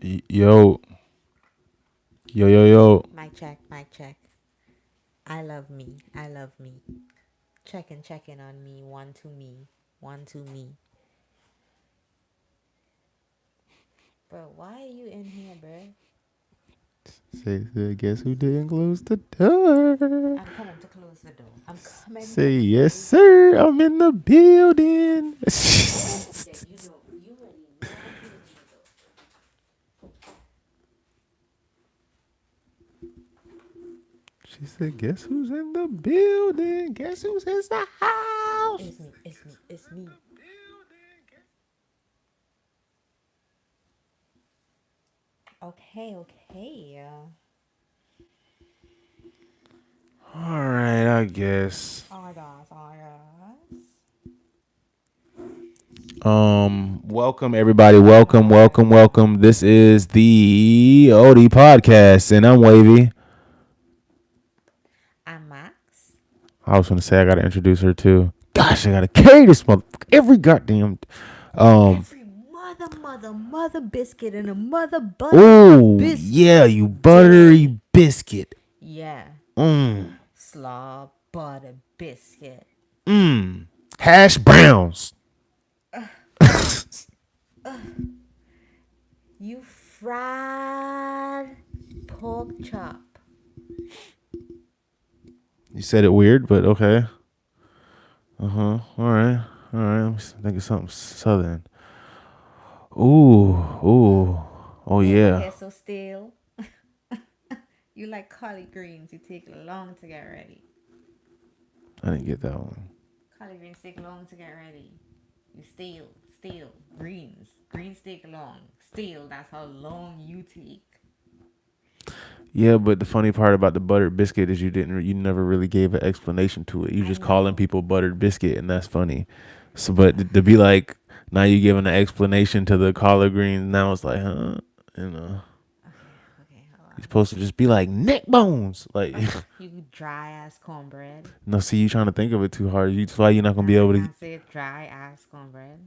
Yo, yo. Mic check, mic check. I love me. I love me. Checking on me. One to me. One to me. Bro, why are you in here, bro? Say, guess who didn't close the door? I'm coming to close the door. I'm coming to Say, yes, close. sir, I'm in the building. Yeah, you know, you already know I'm closing the door. She said, guess who's in the building? Guess who's in the house? It's me. It's me. It's me. Okay, okay. All right, I guess. Ardas. Welcome everybody. Welcome. This is the OD podcast, and I'm Wavy. I'm Max. I was gonna say I gotta introduce her too. Gosh, I gotta carry this motherfucker every goddamn. Um. Every mother biscuit and a mother buttery Oh yeah, biscuit you day. buttery biscuit. Yeah. Mmm. Slaw butter biscuit. Mmm. Hash browns. You fried pork chop. You said it weird, but okay. All right. Let me think of something southern. Ooh. Oh Why your yeah. hair so still? You like collard greens. You take long to get ready. I didn't get that one. Collard greens take long to get ready. You still. Greens. Greens take long. Still, that's how long you take. Yeah, but the funny part about the buttered biscuit is you never really gave an explanation to it. You I just calling know. people buttered biscuit, and that's funny. So, but to be like now you giving an explanation to the collard greens, now it's like, huh? You know, Okay, hold you're on. supposed to just be like neck bones, like. You dry ass cornbread. No, see, you trying to think of it too hard. That's why you're not gonna Now be I able to. can't say dry ass cornbread.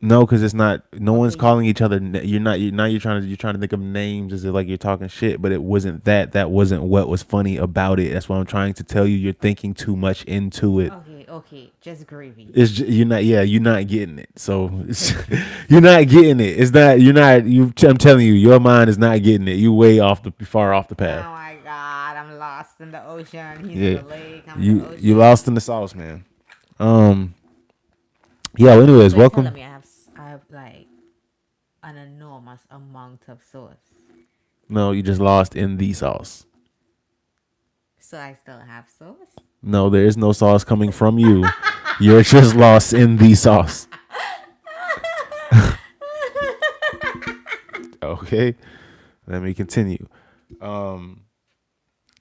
No, because it's not. No one's Okay, calling each other. You're not. You're now. You're trying to think of names as if like you're talking shit, but it wasn't that. That wasn't what was funny about it. That's what I'm trying to tell you. You're thinking too much into it. okay. Just gravy. You're not. Yeah, you're not getting it. So you're not getting it. It's not. You're not. You. I'm telling you, your mind is not getting it. You way off the far off the Oh path. my god, I'm lost in the ocean. He's in Yeah, the lake. I'm in the you ocean. lost in the sauce, man. Um. Yeah. Well, anyways, So you're telling welcome. me I have like an enormous amount of sauce. No, you just lost in the sauce. So I still have sauce. No, there is no sauce coming from you. You're just lost in the sauce. Okay, let me continue. Um,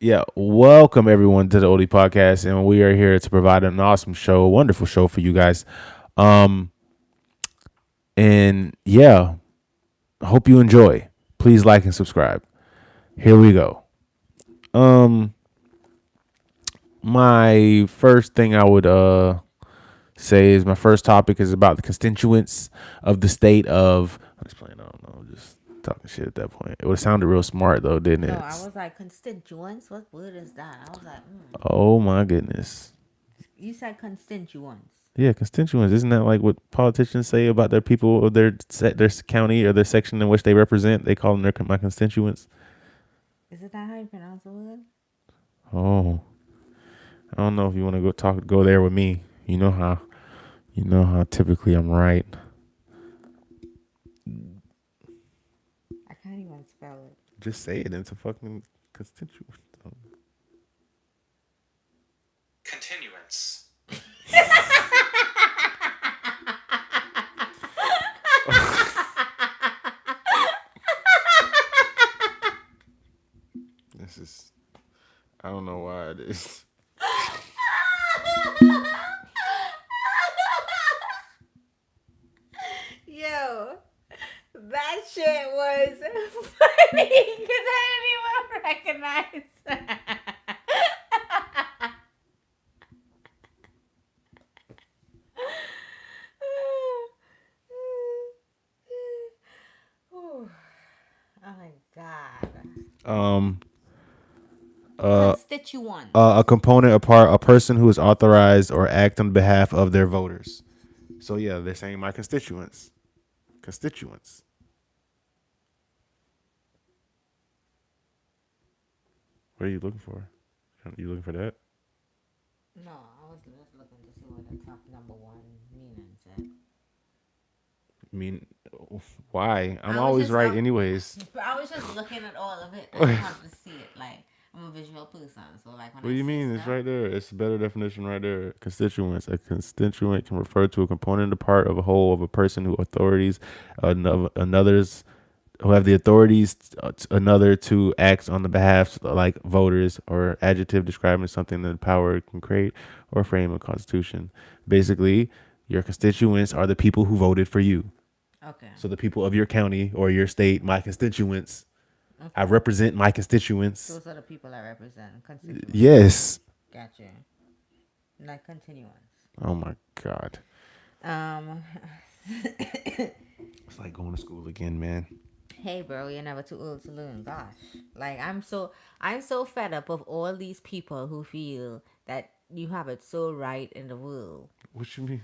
yeah, welcome everyone to the Oldie Podcast, and we are here to provide an awesome show, a wonderful show for you guys. Um, and yeah, hope you enjoy. Please like and subscribe. Here we go. Um, my first thing I would say is my first topic is about the constituents of the state of. I'm just playing. I don't know. Just talking shit at that point. It would have sounded real smart though, didn't No, it? I was like constituents. What word is that? I was like, Oh my goodness. You said constituents. Yeah, constituents. Isn't that like what politicians say about their people or their county or their section in which they represent? They call them my constituents. Is it that how you pronounce the word? Oh, I don't know if you want to go there with me. You know how typically I'm right. I can't even spell it. Just say it. It's a fucking constituent. Continuance. This is. I don't know why it is. Yo, that shit was funny because I didn't even recognize. Um, uh, Constituents. a component, a part, a person who is authorized or act on behalf of their voters. So yeah, they're saying my constituents. Constituents. What are you looking for? You looking for that? No, I was just looking to see what the top number one meaning said. I mean, why? I'm I was always just right, anyways. I was just looking at all of it. I just wanted to see it. Like I'm a visual person, so like when What I do you see mean? It's stuff, right there. It's a better definition right there. Constituents. A constituent can refer to a component or part of a whole of a person who authorities another's who have the authorities another to act on the behalf like voters or adjective describing something that the power can create or frame a constitution. Basically, your constituents are the people who voted for you. okay, So the people of your county or your state, my constituents. I okay, represent my constituents. those are the people I represent. Constituents. Yes. Gotcha. Like continuance. Oh my God. Um, It's like going to school again, man. hey, bro, you're never too old to learn. Gosh, like I'm so fed up of all these people who feel that you have it so right in the world. What you mean?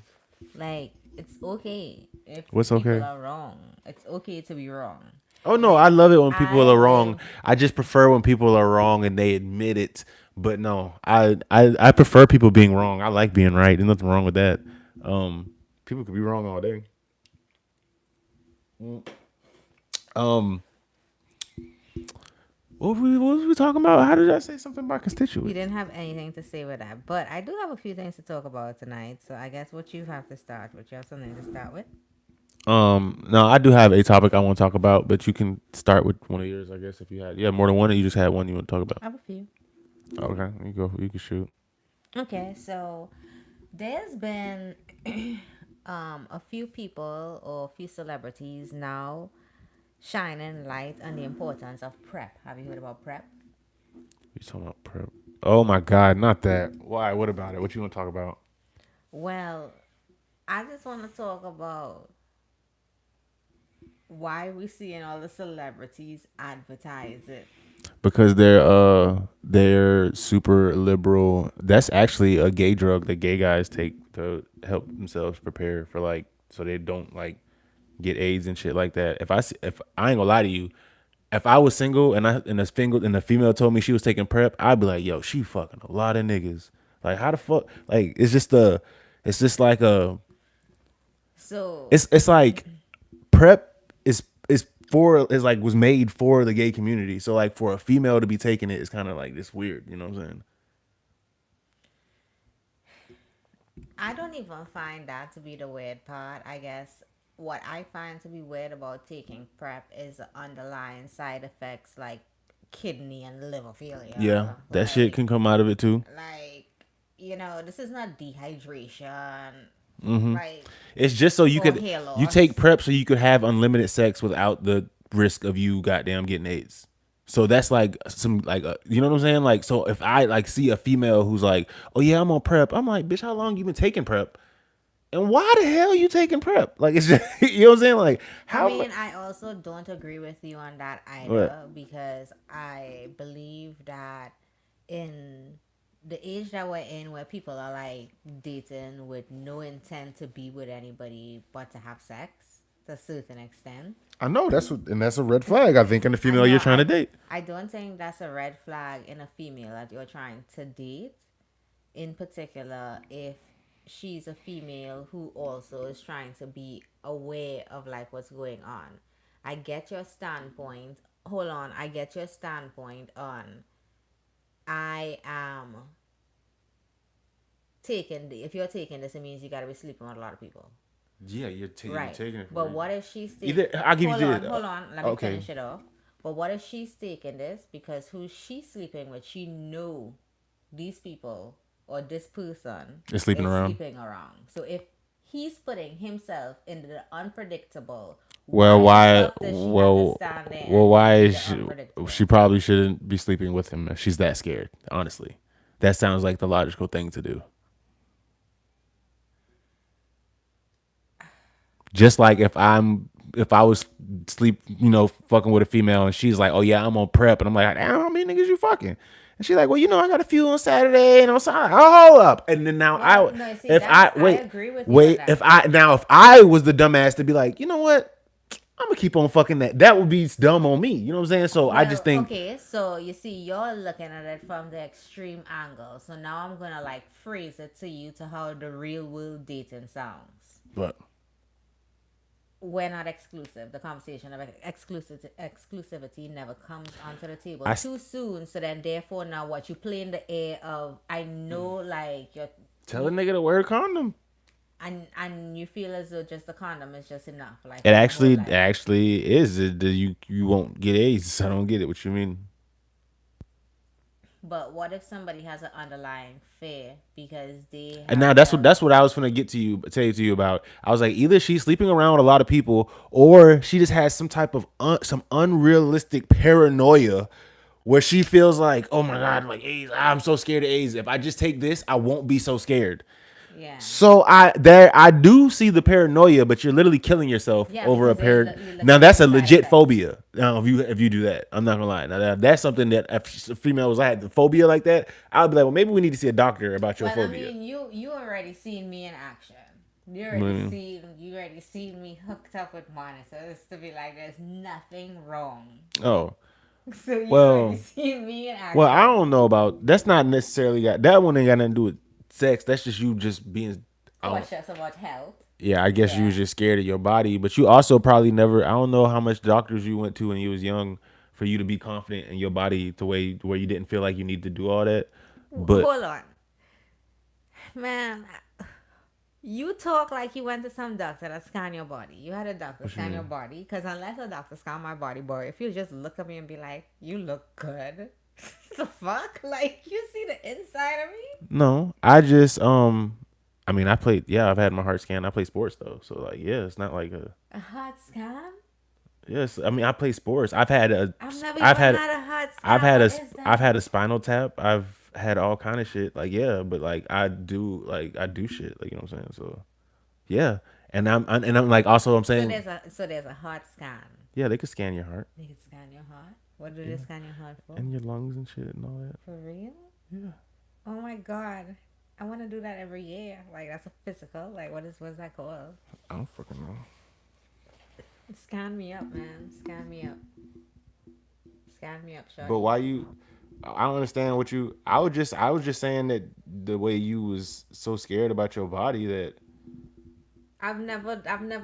Like it's okay if What's people okay? are wrong. It's okay to be wrong. Oh no, I Like love it when people I are wrong. live. I just prefer when people are wrong and they admit it. But no, I prefer people being wrong. I like being right. There's nothing wrong with that. People could be wrong all day. Um, what was we talking about? How did I say something about You constituents? didn't have anything to say with that, but I do have a few things to talk about tonight. So I guess what you have to start with, you have something to start with. No, I do have a topic I want to talk about, but you can start with one of yours, I guess, if you had. Yeah, more than one, or you just had one you want to talk about. I have a few. Okay, you go. You can shoot. Okay, so there's been a few people or a few celebrities now shining light on the importance of prep. Have you heard about prep? You talking about prep? Oh my God, not that. Why? What about it? What you want to talk about? Well, I just want to talk about why we seeing all the celebrities advertise it. Because they're super liberal. That's actually a gay drug that gay guys take to help themselves prepare for like so they don't like get AIDS and shit like that. If I ain't gonna lie to you, if I was single and the female told me she was taking prep, I'd be like, yo, she fucking a lot of niggas. Like how the fuck? Like it's just like a So it's like prep is like was made for the gay community. So like for a female to be taking it is kind of like this weird. You know what I'm saying? I don't even find that to be the weird part. I guess what I find to be weird about taking prep is the underlying side effects like kidney and liver Yeah, failure. that shit can come out of it too. Like this is not dehydration, like It's just so or hair you take loss. prep so you could have unlimited sex without the risk of you goddamn getting AIDS. So that's like some like you know what I'm saying? Like so if I like see a female who's like, "Oh yeah, I'm on prep." I'm like, "Bitch, how long you been taking prep?" And why the hell you taking prep? Like it's just you know what I'm saying? Like I how mean, I also don't agree with you on that what? either because I believe that in the age that we're in, where people are like dating with no intent to be with anybody but to have sex to a certain extent. I know that's a red flag. I think in the I female know you're trying to date. I don't think that's a red flag in a female that you're trying to date, in particular if she's a female who also is trying to be aware of like what's going on. I get your standpoint. Hold on, I get your standpoint on I am taking if you're taking this, it means you gotta be sleeping with a lot of people. Yeah, you're Right. taking it for a But reason. what if she's Either I'll give you hold on, let me okay. finish it off. But what if she's taking this because who she's sleeping with, she know these people or this person They're sleeping is around. sleeping around. So if he's putting himself into the unpredictable, Well, why the why? fuck does she have to stand there and Why be is the she unpredictable? probably shouldn't be sleeping with him if she's that scared? Honestly, that sounds like the logical thing to do. Just like if I'm if I was sleep, fucking with a female, and she's like, "Oh yeah, I'm on prep," and I'm like, "Damn, how many niggas you fucking?" And she's like, "Well, I got a few on Saturday and on Sunday." Oh, hold up, and then now Well, no, see, if that's I I wait, agree with you on wait, that. if I was the dumbass to be like, you know what, I'm gonna keep on fucking that. That would be dumb on me. You know what I'm saying? So I just Well, think okay, so you see, you're looking at it from the extreme angle. So now I'm gonna like phrase it to you to how the real world dating sounds. but We're not exclusive. The conversation of exclusivity never comes onto the table I too soon. So then, therefore, now what you play in the air of, I know, like tell a nigga to wear a condom. and you feel as though just the condom is just enough, like It for your whole actually life. actually is. You won't get AIDS. I don't get it. What you mean? But what if somebody has an underlying fear because they And have now felt that's what I was gonna tell you about. I was like, either she's sleeping around with a lot of people, or she just has some type of some unrealistic paranoia, where she feels like, oh my god, like AIDS, I'm so scared of AIDS. If I just take this, I won't be so scared. yeah. So I do see the paranoia, but you're literally killing yourself Yeah, over a because you're Now looking at that's the a side legit effects. phobia. Now if you do that, I'm not gonna lie. Now that's something that if a female was I had the phobia like that, I would be like, well, maybe we need to see a doctor about your Well, I phobia. mean, you already seen me in action. What do you mean? You already seen me hooked up with monitors to be like, there's nothing wrong. Oh So you already well, seen me in well, I action. don't know about that's not necessarily got that one ain't got nothing to do with sex. That's just you just being. I Oh, don't. it's just about health. Yeah, I guess you Yeah. was just scared of your body, but you also probably never. I don't know how much doctors you went to when you was young for you to be confident in your body to where you didn't feel like you need to do all that. But Hold on, man. You talk like you went to some doctor that scan your body. You had a doctor what you scan your mean? body. Because unless a doctor scan my body, boy, if you just look at me and be like, you look good. The fuck? Like, you see the inside of me? No, I just I mean, I played. Yeah, I've had my heart scanned. I play sports though, so like, yeah, it's not like a. A heart scan? Yes, I mean, I play sports. I've had a. I've never I've even had. had a heart I've scan. had What a. is I've had that? a spinal tap. I've had all kind of shit. Like yeah, but like I do shit. Like you know what I'm saying. So yeah, and I'm like also I'm So saying there's a heart scan. yeah, they could scan your heart. They can scan your heart. What do they Yeah, scan your heart for? and your lungs and shit and all that. For real? Yeah, Oh my god. I want to do that every year. Like that's a physical. Like what's that called? I don't fucking know. Scan me up, man. Scan me up. Scan me up, But shorty. why you? I don't understand what you. I was just saying that the way you was so scared about your body that I've never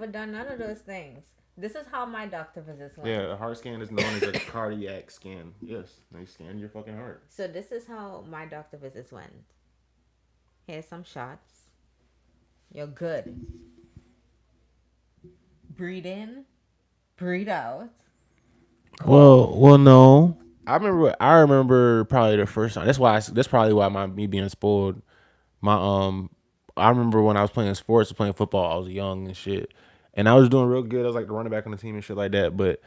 done none of those things. This is how my doctor visits yeah, went. a heart scan is known as a cardiac scan. Yes, they scan your fucking heart. So this is how my doctor visits went. Here's some shots. You're good. Breathe in, breathe out. Cough. Well, no. I remember probably the first time. That's probably why me being spoiled. My I remember when I was playing sports, playing football. I was young and shit, and I was doing real good. I was like the running back on the team and shit like that. But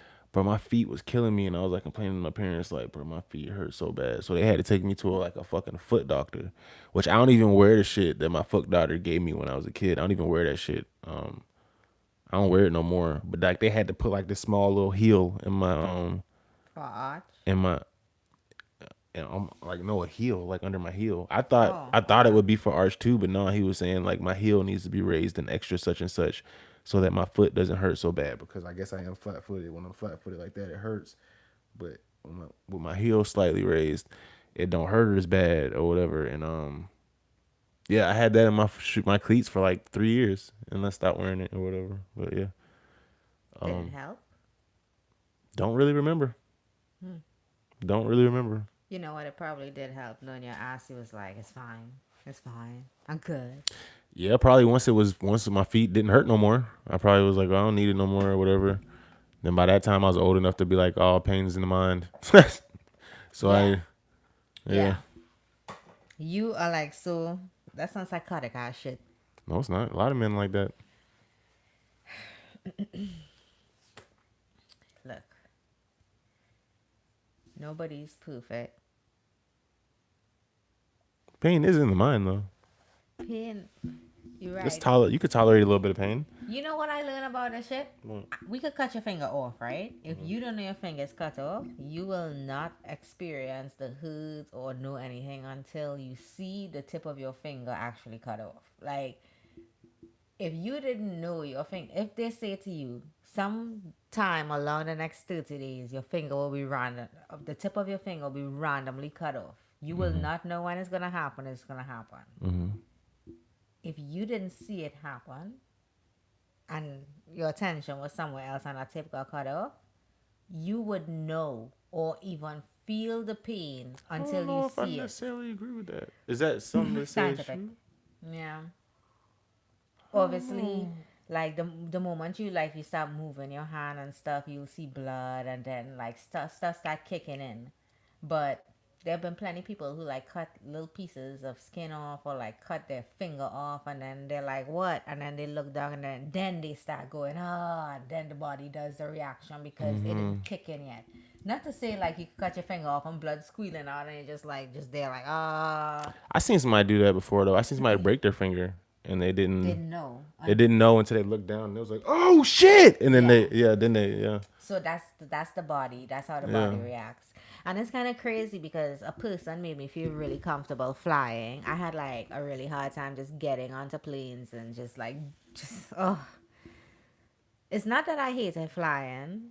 my feet was killing me, and I was like complaining to my parents, like, bro, my feet hurt so bad. So they had to take me to like a fucking foot doctor, which I don't even wear the shit that my foot doctor gave me when I was a kid. I don't even wear that shit. I don't wear it no more. But like they had to put like this small little heel For arch. in my and I'm like no a heel like under my heel. Oh, I thought it okay. would be for arch too, but no, he was saying like my heel needs to be raised an extra such and such so that my foot doesn't hurt so bad because I guess I am flat footed. When I'm flat footed like that, it hurts. But with my heel slightly raised, it don't hurt as bad or whatever. And yeah, I had that in my cleats for like 3 years and I stopped wearing it or whatever. But yeah, Did it help? don't really remember. Don't really remember. You know what? It probably did help. Knowing your ass, he was like, "It's fine. It's fine. I'm good." Yeah, probably once my feet didn't hurt no more. I probably was like, I don't need it no more or whatever. Then by that time I was old enough to be like, all pains in the mind. So Yeah, yeah. yeah. You are like so. That's some psychotic ass shit. No, it's not. A lot of men like that. Look, nobody's perfect. Pain is in the mind though. Pain. You're It's right. you could tolerate a little bit of pain. You know what I learned about this shit? Well, We could cut your finger off, right? If you don't know your finger's cut off, you will not experience the hurt or know anything until you see the tip of your finger actually cut off. Like, if you didn't know your finger, if they say to you, sometime along the next 30 days, your finger will be random, the tip of your finger will be randomly cut off. You will not know when it's going to happen, it's going to happen. If you didn't see it happen, and your attention was somewhere else and a tip got cut off, you would know or even feel the pain I until don't you know if I see it. necessarily agree with that. Is that something that says Scientific. true? Yeah. I don't Obviously, know. like the moment you start moving your hand and stuff, you'll see blood and then like stuff start kicking in. But there have been plenty of people who like cut little pieces of skin off or like cut their finger off and then they're like, what? And then they look down and then they start going, then the body does the reaction because it didn't kick in yet. Not to say like you cut your finger off and blood squealing out and you're just like just there like I seen somebody do that before though. I seen somebody break their finger and they didn't. didn't know. They didn't know until they looked down. And it was like, oh shit! And then Yeah. yeah. So that's the body. That's how the Yeah. body reacts. And it's kind of crazy because a person made me feel really comfortable flying. I had like a really hard time just getting onto planes and just oh. It's not that I hated flying.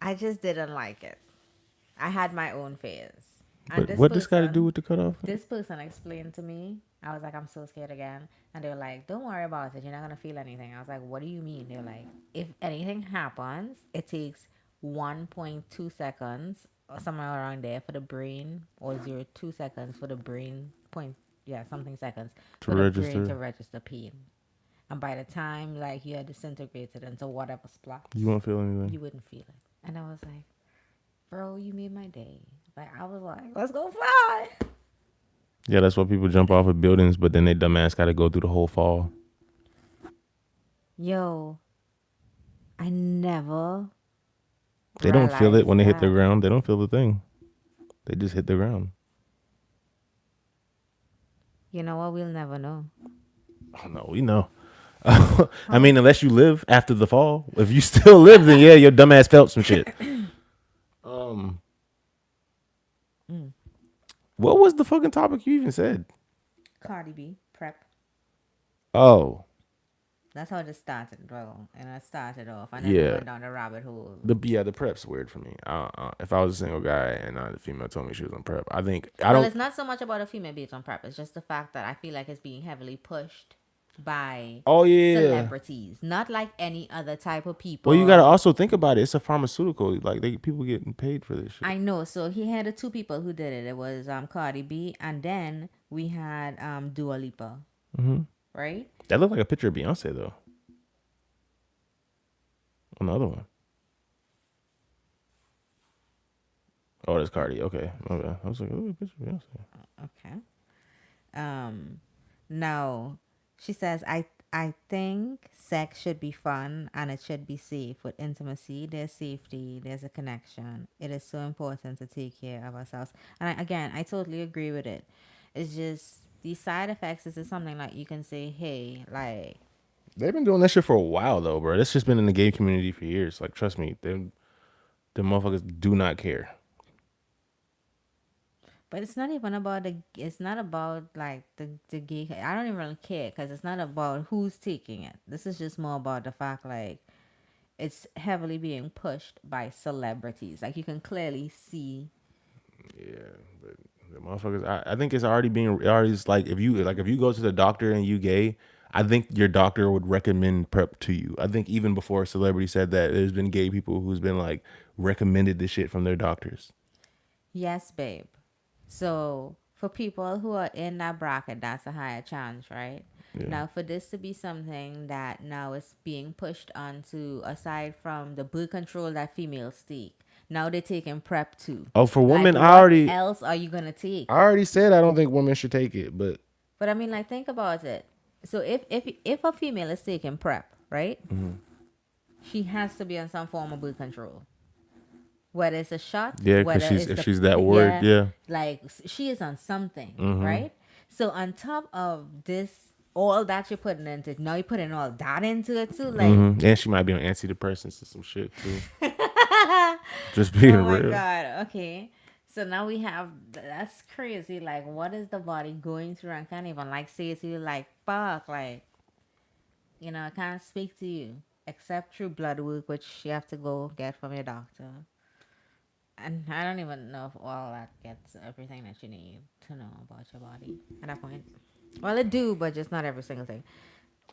I just didn't like it. I had my own fears. And But what this got to do with the cutoff? this person explained to me. I was like, I'm so scared again. And they were like, don't worry about it. You're not going to feel anything. I was like, what do you mean? They were like, if anything happens, it takes 1.2 seconds or somewhere around there for the brain, or 0.2 seconds for the brain, something seconds To for the brain register. to register pain. And by the time like you are disintegrated into whatever spot, You won't feel anything. you wouldn't feel it. And I was like, bro, you made my day. Like I was like, let's go fly. Yeah, that's why people jump off of buildings, but then they dumbass got to go through the whole fall. Yo, I never They don't feel it when realized they hit the that. ground. They don't feel the thing. They just hit the ground. You know what? We'll never know. Oh, no, we know. I mean, unless you live after the fall. If you still live, then yeah, your dumbass felt some shit. What was the fucking topic you even said? Cardi B, prep. Oh, That's how it started, bro. And I started off, and then I yeah. went down the rabbit hole. The prep's weird for me. If I was a single guy and the female told me she was on prep, I think I Well, don't. it's not so much about a female based on prep. It's just the fact that I feel like it's being heavily pushed by Oh yeah. celebrities, not like any other type of Well, you gotta people. also think about it. It's a pharmaceutical. Like people getting paid for this shit. I know. So he had the two people who did it. It was Cardi B, and then we had Dua Lipa, right? That looked like a picture of Beyonce though. On the other one. Oh, that's Cardi. Okay. Okay. I was like, oh, a picture of Beyonce. Okay. Um, no, she says I think sex should be fun and it should be safe. With intimacy, there's safety, there's a connection. It is so important to take care of ourselves. And again, I totally agree with it. It's just these side effects. This is something like you can say, hey, like, They've been doing that shit for a while though, bro. That's just been in the gay community for years. Like, trust me, the motherfuckers do not care. but it's not even about the. It's not about like the gay. I don't even really care because it's not about who's taking it. This is just more about the fact like it's heavily being pushed by celebrities. Like you can clearly see. Yeah, but the motherfuckers. I think it's already being already is like if you go to the doctor and you gay, I think your doctor would recommend prep to you. I think even before a celebrity said that, there's been gay people who's been like recommended this shit from their doctors. Yes, babe. So for people who are in that bracket, that's a higher chance, right? Yeah. Now, for this to be something that now is being pushed onto, aside from the birth control that females take, now they're taking prep too. Oh, for Like, women, what else are you gonna take? I already said I don't think women should take it, but But I mean, like, think about it. So if a female is taking prep, right? She has to be on some form of birth control. Whether it's a shot, yeah, because whether it's if the she's that word, yeah. like she is on something, right? So on top of this all that you're putting into it. Now you're putting all that into it too. Like, And she might be on antidepressants or some shit too. Just being oh my real. God. Okay. So now we have that's crazy. Like, what is the body going through? I can't even like say it to you. Like, fuck. Like, I can't speak to you except through blood work, which you have to go get from your doctor. And I don't even know if all that gets everything that you need to know about your body at that point. Well, it do, but just not every single thing.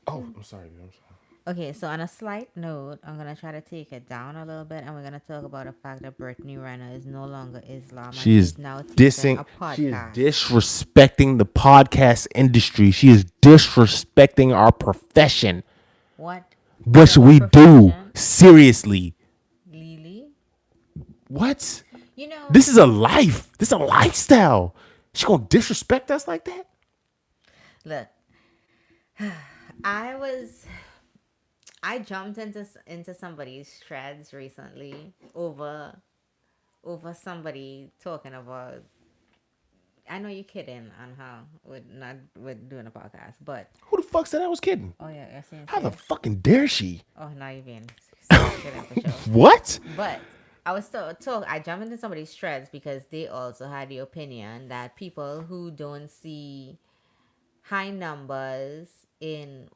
Oh, I'm sorry, dude. I'm sorry. Okay, so on a slight note, I'm gonna try to take it down a little bit, and we're gonna talk about the fact that Brittany Renner is no longer Islam, and She is she's now teaching dissing. a She is podcast. disrespecting the podcast industry. She is disrespecting our profession. What? What So should what we do? profession, Seriously. Lily? What? You know, This is a life. This is a lifestyle. She gonna disrespect us like that? look, I was I jumped into somebody's threads recently over somebody talking about. I know you're kidding on how with not with doing a podcast, but Who the fuck said I was kidding? oh yeah, you're saying How the serious. fucking dare she? Oh, now you're being serious kidding for sure. What? But I was still talk. I jumped into somebody's threads because they also had the opinion that people who don't see high numbers in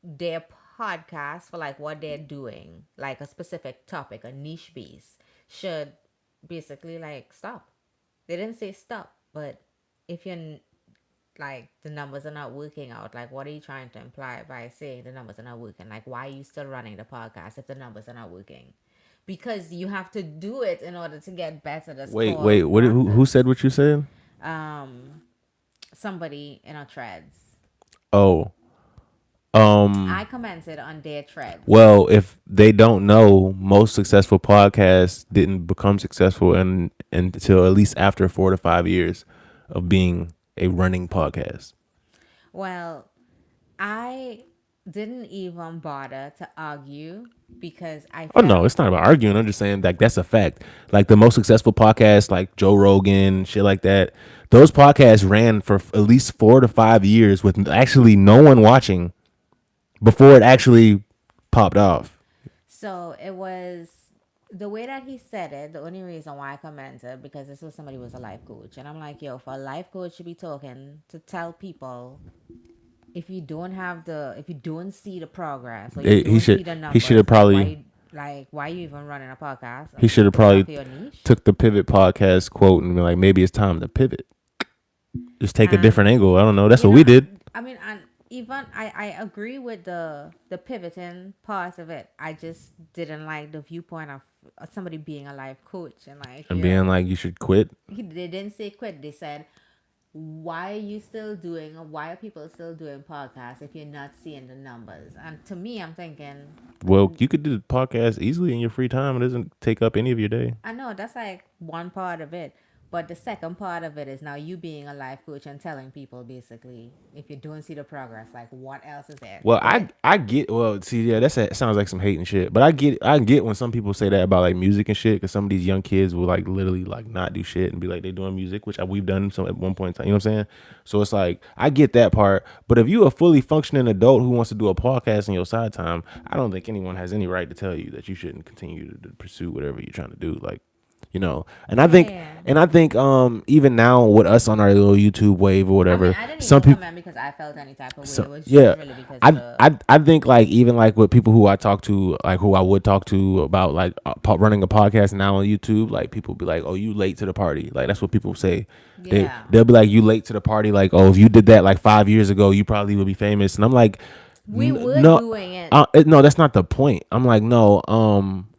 their podcast for like what they're doing, like a specific topic, a niche base, should basically like stop. They didn't say stop, but if you're like the numbers are not working out, like what are you trying to imply by saying the numbers are not working? Like why are you still running the podcast if the numbers are not working? Because you have to do it in order to get better. That's Wait. called What? Who process. said what you said? Um, somebody in our threads. Oh. I commented on their threads. Well, if they don't know, most successful podcasts didn't become successful until at least after 4 to 5 years of being a running podcast. Well, I didn't even bother to argue because I Oh no, felt it's not about arguing. I'm just saying like that's a fact. Like the most successful podcasts, like Joe Rogan, shit like that. Those podcasts ran for at least 4 to 5 years with actually no one watching before it actually popped off. so. It was the way that he said it. The only reason why I commented because this was somebody who was a life coach, and I'm like, yo, for a life coach to be talking to tell people if you don't see the progress or you He don't see should the he should have numbers, probably like why you even running a podcast he should have going probably after your niche? took the pivot podcast quote and be like, maybe it's time to pivot. Just take a And different angle. I don't know. That's you what know, we did. I mean, and even I agree with the pivoting part of it. I just didn't like the viewpoint of somebody being a life coach and like, And being yo, like, you should quit. they didn't say quit. They said, why are you still doing, or why are people still doing podcasts if you're not seeing the numbers? And to me, I'm thinking, Well, you could do the podcast easily in your free time. It doesn't take up any of your day. I know that's like one part of it. But the second part of it is now you being a life coach and telling people basically if you don't see the progress, like what else is there Well, to it? I get. Well, see, yeah, sounds like some hating shit. But I get when some people say that about like music and shit, because some of these young kids will like literally like not do shit and be like they doing music, which we've done some at one point in time. You know what I'm saying? So it's like I get that part. But if you a fully functioning adult who wants to do a podcast in your side time, I don't think anyone has any right to tell you that you shouldn't continue to pursue whatever you're trying to do. Like, and I think Yeah. even now with us on our little YouTube wave or I mean, whatever, I didn't some even people. comment because I felt any type of way. So It was just yeah, really because of I the. I I think like even like with people who I talk to, like who I would talk to about like running a podcast now on YouTube, like people be like, "Oh, you late to the party." Like that's what people say. Yeah. They'll be like, "You late to the party." Like, "Oh, if you did that like 5 years ago, you probably would be famous." And I'm like, We were No, doing it. no, that's not the point. I'm like, no,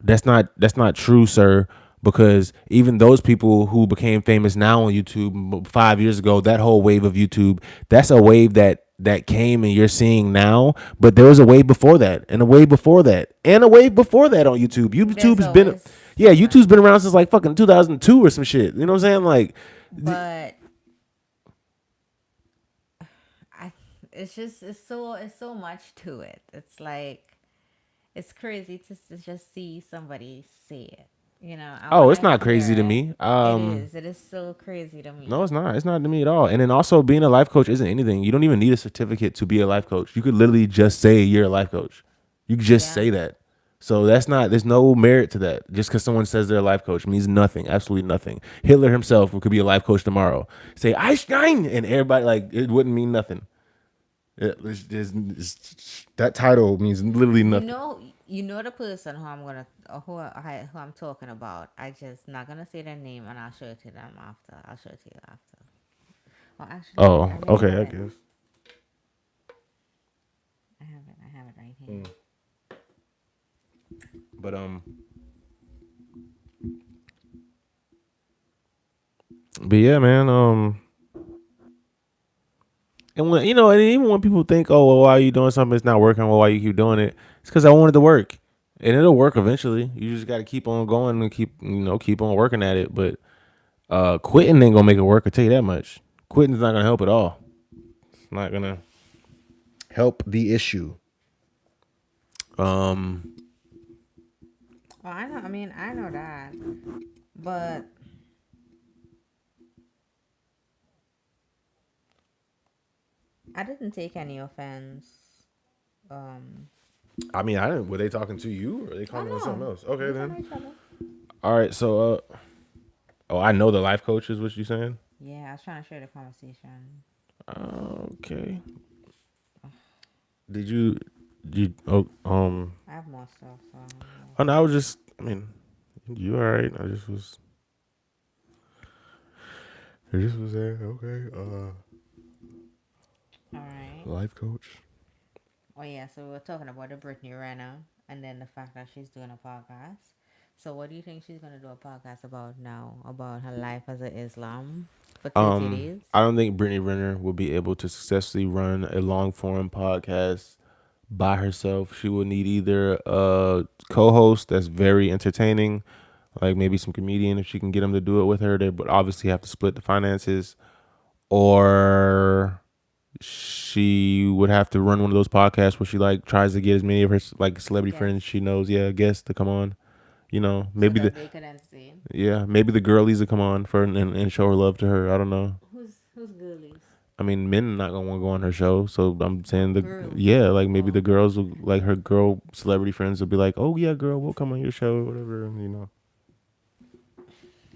that's not true, sir. Because even those people who became famous now on YouTube 5 years ago, that whole wave of YouTube, that's a wave that came and you're seeing now. But there was a wave before that, and a wave before that, and a wave before that on YouTube. There's YouTube's been, always yeah, something. YouTube's been around since like fucking 2002 or some shit. You know what I'm saying? Like, But I, it's so much to it. It's like it's crazy to just see somebody say it. And Oh, when it's I not hear crazy to it, me. it is so crazy to me. No, it's not. It's not to me at all. And then also being a life coach isn't anything. You don't even need a certificate to be a life coach. You could literally just say you're a life coach. You could just Yeah. say that. So that's not. There's no merit to that. Just because someone says they're a life coach means nothing. Absolutely nothing. Hitler himself could be a life coach tomorrow. Say Einstein, and everybody like it wouldn't mean nothing. That title means literally You nothing. know, the person who I'm gonna, who I'm talking about. I just not gonna say their name, and I'll show it to them after. I'll show it to you after. Oh, actually, wait, Oh, I may okay, have I it. guess. I have it. I have it right here. But but yeah, man. And when and even when people think, oh, well, why are you doing something that's not working? Well, why you keep doing it? It's because I wanted to work, and it'll work eventually. You just got to keep on going and keep on working at it. But quitting ain't gonna make it work. I tell you that much. Quitting's not gonna help at all. It's not gonna help the issue. Um, Oh, I know. I mean, I know that, but I didn't take any offense. Um, I mean, I didn't. Were they talking to you, or are they oh commenting on something no, else? Okay, we talking then. to each other. All right. So, oh, I know the life coach is what you saying. Yeah, I was trying to share the conversation. Okay. Did you? Oh, I have more stuff, so I don't know. oh no, I was just. I mean, you all right? I just was there. Okay. All right. Life coach. Oh yeah, so we were talking about the Brittany Renner, and then the fact that she's doing a podcast. So what do you think she's gonna do a podcast about now? About her life as an Islam for 30 days? I don't think Brittany Renner will be able to successfully run a long form podcast by herself. She will need either a co-host that's very entertaining, like maybe some comedian if she can get them to do it with her. They would obviously have to split the finances, or she would have to run one of those podcasts where she like tries to get as many of her like celebrity Yes. friends she knows, guests to come on. So Maybe that they could entertain. maybe the girlies will come on for and show her love to her. I don't know. Who's girlies? I mean, men not gonna want to go on her show, so I'm saying Oh, the girls. yeah, like maybe Oh, the girls will like her girl celebrity friends will be like, oh yeah, girl, we'll come on your show, or whatever.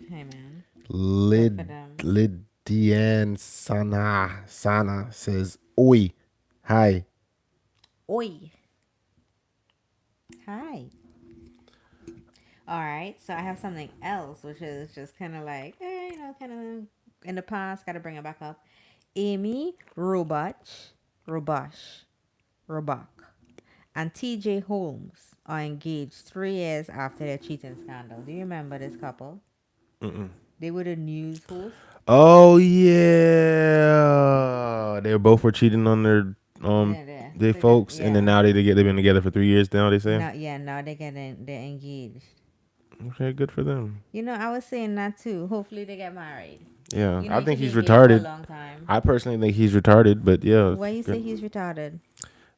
hey man, good for Lid them. Lydian Sana says, oi, hi. Oi, hi. All right, so I have something else, which is just kind of like, kind of in the past. Got to bring it back up. Amy Robosh, Robach, and T.J. Holmes are engaged 3 years after their cheating scandal. Do you remember this couple? They were the news hosts. Oh yeah, they both were cheating on Yeah, their they get folks, and then now they've been together for 3 years now. They say, now they're engaged. okay, good for them. I was saying that too. Hopefully they get married. Yeah, I You think could be he's engaged for a retarded. long time. I personally think he's retarded, but yeah, Why you say good. he's retarded?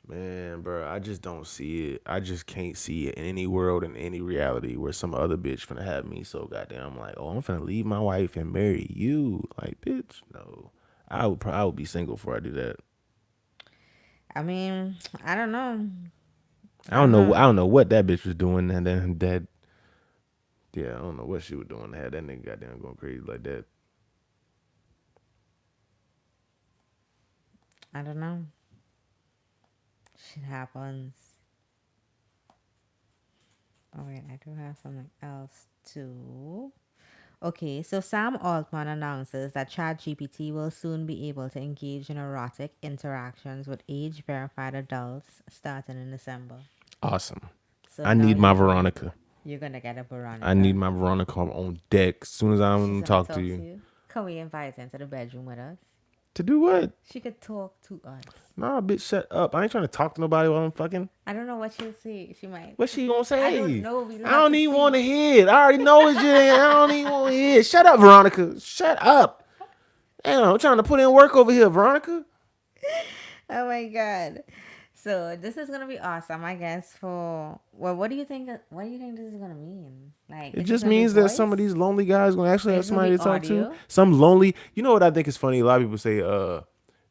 Man, bro, I just don't see it. I just can't see it in any world, in any reality, where some other bitch finna have me so goddamn like, oh, I'm finna leave my wife and marry you. Like, bitch, no. I would be single before I do that. I mean, I don't know. I I don't don't know. know. I don't know what that bitch was doing, and then that. Yeah, I don't know what she was doing. That nigga goddamn going crazy like that. I don't know. Shit happens. Oh wait, I do have something else too. Okay, so Sam Altman announces that ChatGPT will soon be able to engage in erotic interactions with age-verified adults starting in December. Awesome. So I now need my Veronica. you're gonna get a I need Veronica. my Veronica on deck as soon as She's I'm gonna talk to talk to you. you. Can we invite her into the bedroom with us? To do what? She could talk to us. Nah, bitch, shut up. I ain't trying to talk to nobody while I'm fucking. I don't know what she'll say. She might. What she gonna I don't say? know. We'll I have don't to even want see. to hear it. I already know it's just. I don't even want to hear it. Shut up, Veronica. Shut up. Damn, I'm trying to put in work over here, Veronica. Oh my god. So this is gonna be awesome, I guess. For well, what do you think? What do you think this is gonna mean? Like, It it's just just gonna be means that some of voice. these lonely guys gonna actually have It's gonna somebody be to talk to. audio. Some lonely. You know what I think is funny? A lot of people say,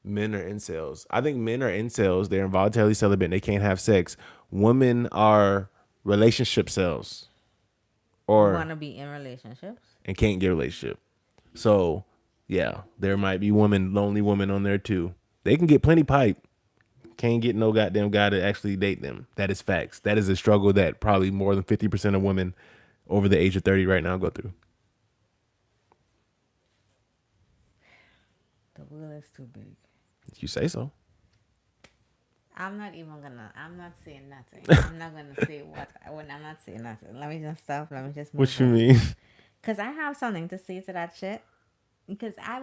men are incels. I think men are incels. They're involuntarily celibate. And they can't have sex. Women are relationship cells, Who or wanna be in relationships? and can't get a relationship. So, yeah, there might be lonely women on there too. They can get plenty pipe. Can't get no goddamn guy to actually date them. That is facts. That is a struggle that probably more than 50% of women over the age of 30 right now go through. The world is too big. You say so. I'm not even gonna. I'm not saying nothing. I'm not gonna say what. When I'm not saying nothing. Let me just stop. Let me just What move you on. mean? Cause I have something to say to that shit. Because I'd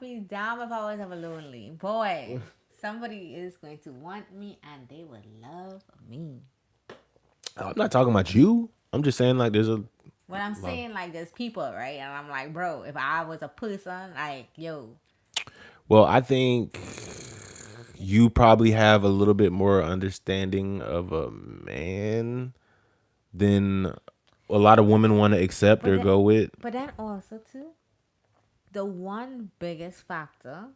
be down if I was ever lonely. Boy, somebody is going to want me, and they would love me. I'm not talking about you. I'm just saying like there's a When I'm lot. saying like there's people, right? And I'm like, bro, if I was a person, like, yo, Well, I think you probably have a little bit more understanding of a man than a lot of women want to accept but or then, go with. but then also too, the one biggest factor,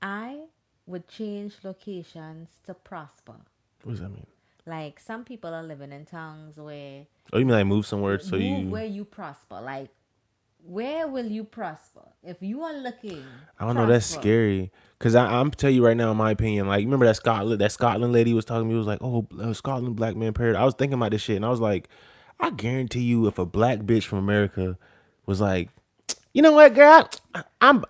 I would change locations to prosper. What does that mean? Like some people are living in towns where Oh, you mean like move somewhere so move you? where you prosper. Like where will you prosper if you are looking I don't know. That's prosper? scary. Cause I'm tell you right now, in my opinion, like you remember that Scotland lady was talking to me. Was like, oh, Scotland black man paradise. I was thinking about this shit, and I was like, I guarantee you, if a black bitch from America was like, you know what, girl,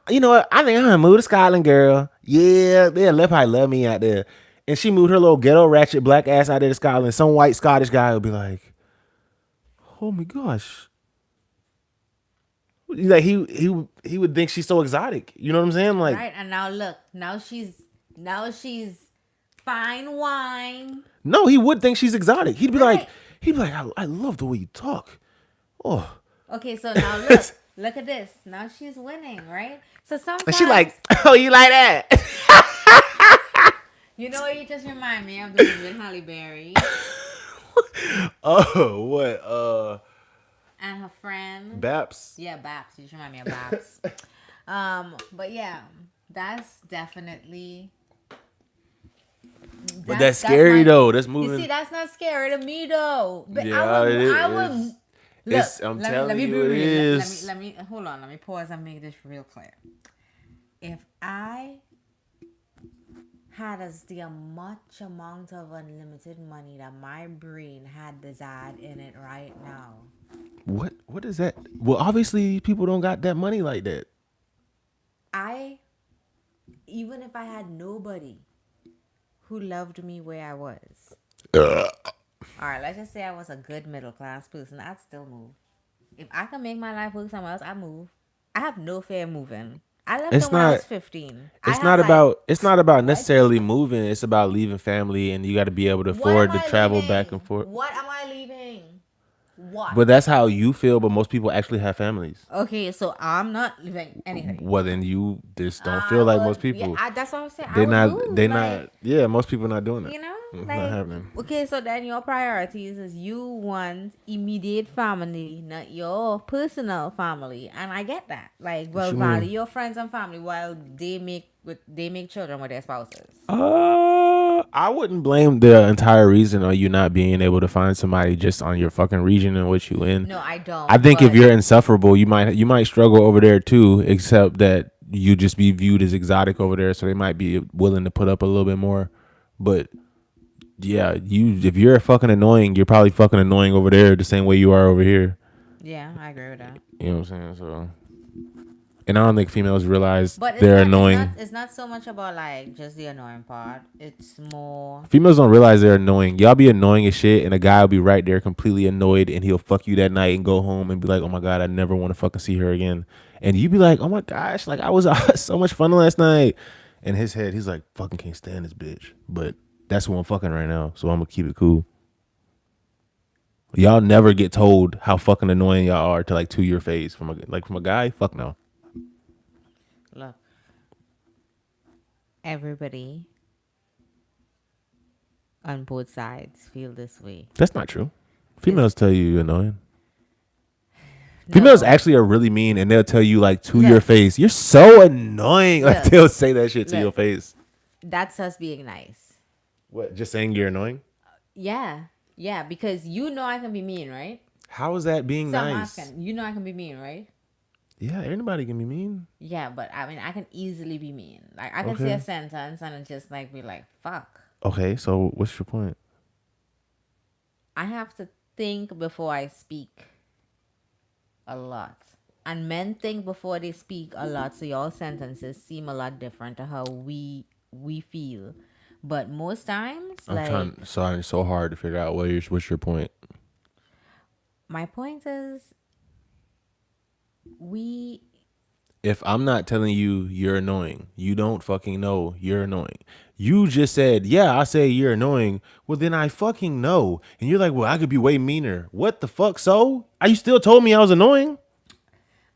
you know what, I think I'm gonna move to Scotland, girl. Yeah, they'll probably love me out there. And she moved her little ghetto ratchet black ass out there to Scotland. Some white Scottish guy would be like, oh my gosh, like he would think she's so exotic. You know what I'm saying? Like, Right? And now look, now she's fine wine. no, he would think she's exotic. Right. He'd be like, I love the way you talk. Oh, Okay, so now look at this. Now she's winning, right? So and she sometimes, like, oh, you like that? you know what you just remind me of the movie with Halle Berry Oh, what? and her friend. Baps. Yeah, Babs. You just remind me of Babs. But yeah, that's definitely But that's that's scary my. though. That's You see, moving. that's not scary to me though. But Yeah, it I would is. look. I'm Let telling me be you, it real. is. Let me hold on. Let me pause and make this real clear. If I had as the much amount of unlimited money that my brain had desired in it right now, What is that? Well, obviously people don't got that money like that. I even if I had nobody who loved me where I was. All right, let's just say I was a good middle class person. I'd still move. If I can make my life work somewhere else, I move. I have no fear moving. I left It's them when I not. was 15. I It's have not like about. It's not about what? necessarily moving. It's about leaving family, and you got to be able to What am afford to I travel back and leaving? forth. What am I leaving? What? But that's how you feel. But most people actually have families. Okay, so I'm not leaving anything. Well, then you just don't I feel like most would, yeah, people. that's what I'm saying. I They would not. move. They Like, not. Yeah, most people not doing it. you know, It's not like, happening. okay, so then your priorities is you want immediate family, not your personal family, and I get that. Like, What well, you value mean? your friends and family while they make children with their spouses. I wouldn't blame the entire reason on you not being able to find somebody just on your fucking region in which you in. No, I I don't. think if But you're insufferable, you might struggle over there too. Except that you just be viewed as exotic over there, so they might be willing to put up a little bit more. But yeah, if you're fucking annoying, you're probably fucking annoying over there the same way you are over here. yeah, I agree with that. You know what I'm saying? So, and I don't think females realize But they're annoying. it's not so much about like just the annoying part. It's more Females don't realize they're annoying. Y'all be annoying as shit, and a guy will be right there completely annoyed, and he'll fuck you that night and go home and be like, "Oh my god, I never want to fucking see her again." And you be like, "Oh my gosh, like I was so much fun last night." In his head, he's like, "Fucking can't stand this bitch," but that's who I'm fucking right now, so I'm gonna keep it cool. Y'all never get told how fucking annoying y'all are to like to your face from a guy. Fuck no. look, everybody on both sides feel this way. That's not true. It's Females tell you you're annoying. Females no. actually are really mean, and they'll tell you like to your Look, face, "You're so annoying." Like look, they'll say that shit to your look. face. That's us being nice. What? Just saying you're annoying? Yeah, yeah, because you know I can be mean, right? How is that being So I'm nice? asking, you know I can be mean, right? Yeah, anybody can be mean. Yeah, but I mean I can easily be mean. Like I can say a Okay. sentence and it just like be like, fuck. Okay. So what's your point? I have to think before I speak a lot. And men think before they speak a lot, so your sentences seem a lot different to how we feel. But most times, I'm like trying so hard to figure out what's your point. my point is we If I'm not telling you you're annoying, you don't fucking know you're annoying. You just said, yeah, I say you're annoying. Well, then I fucking know. And you're like, well, I could be way meaner. What the fuck? So? You still told me I was annoying?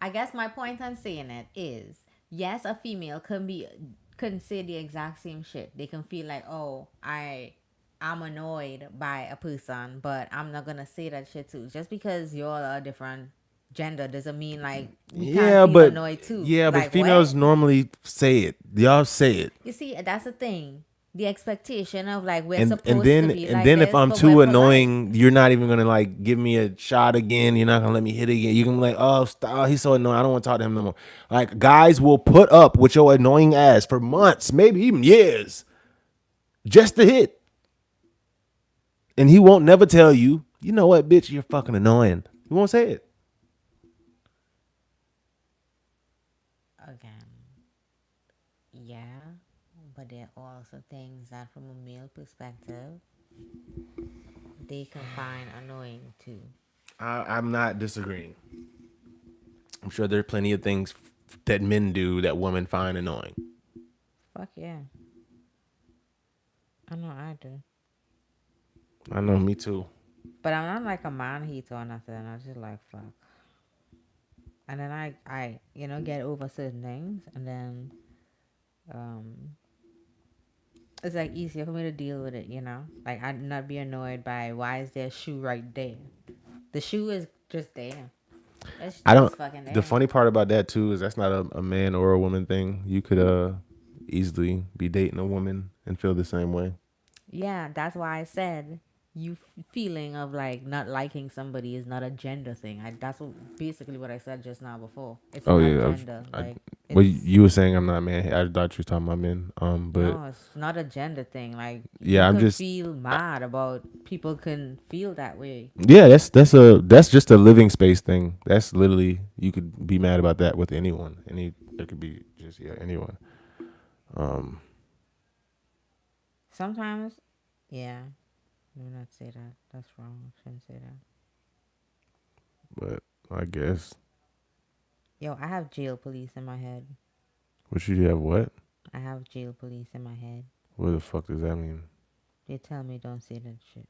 I guess my point on saying it is yes, a female can say the exact same shit. They can feel like, oh, I'm annoyed by a person, but I'm not gonna say that shit too. Just because you're a different gender doesn't mean like we can't Yeah, feel but annoyed too. yeah, but Like what? females normally say it. Y'all say it. You see, that's the thing. The expectation of like we're And supposed to then be and like then if this, I'm but we're too polite. annoying, you're not even gonna like give me a shot again. You're not gonna let me hit again. You can be like, oh, stop. He's so annoying. I don't want to talk to him no more. Like guys will put up with your annoying ass for months, maybe even years, just to hit, and he won't never tell you. You know what, bitch? You're fucking annoying. He won't say it. Again, yeah, but there are also things that from a male perspective they can find annoying too. I'm not disagreeing. I'm sure there are plenty of things that men do that women find annoying. Fuck yeah. I know I do. I know, me too. But I'm not like a man hater or nothing. I just like fuck. And then get over certain things and then um it's like easier for me to deal with it. Like I'd not be annoyed by why is there a shoe right there? The shoe is just there. It's I don't. just fucking The there. funny part about that too is that's not a man or a woman thing. You could easily be dating a woman and feel the same way. Yeah, that's why I said feeling of like not liking somebody is not a gender thing. That's basically what I said just now before. It's Oh not yeah, gender. Like well, it's you were saying I'm not a man. I thought you were talking about men. But no, it's not a gender thing. Like you yeah, I'm can just feel mad about people can feel that way. yeah. That's just a living space thing. That's literally you could be mad about that with anyone. It could be just anyone. Um, Sometimes, yeah. Do not say that. That's wrong. I shouldn't say that. but I guess Yo, I have jail police in my head. what you have what? I have jail police in my head. What the fuck does that mean? They tell me don't say that shit.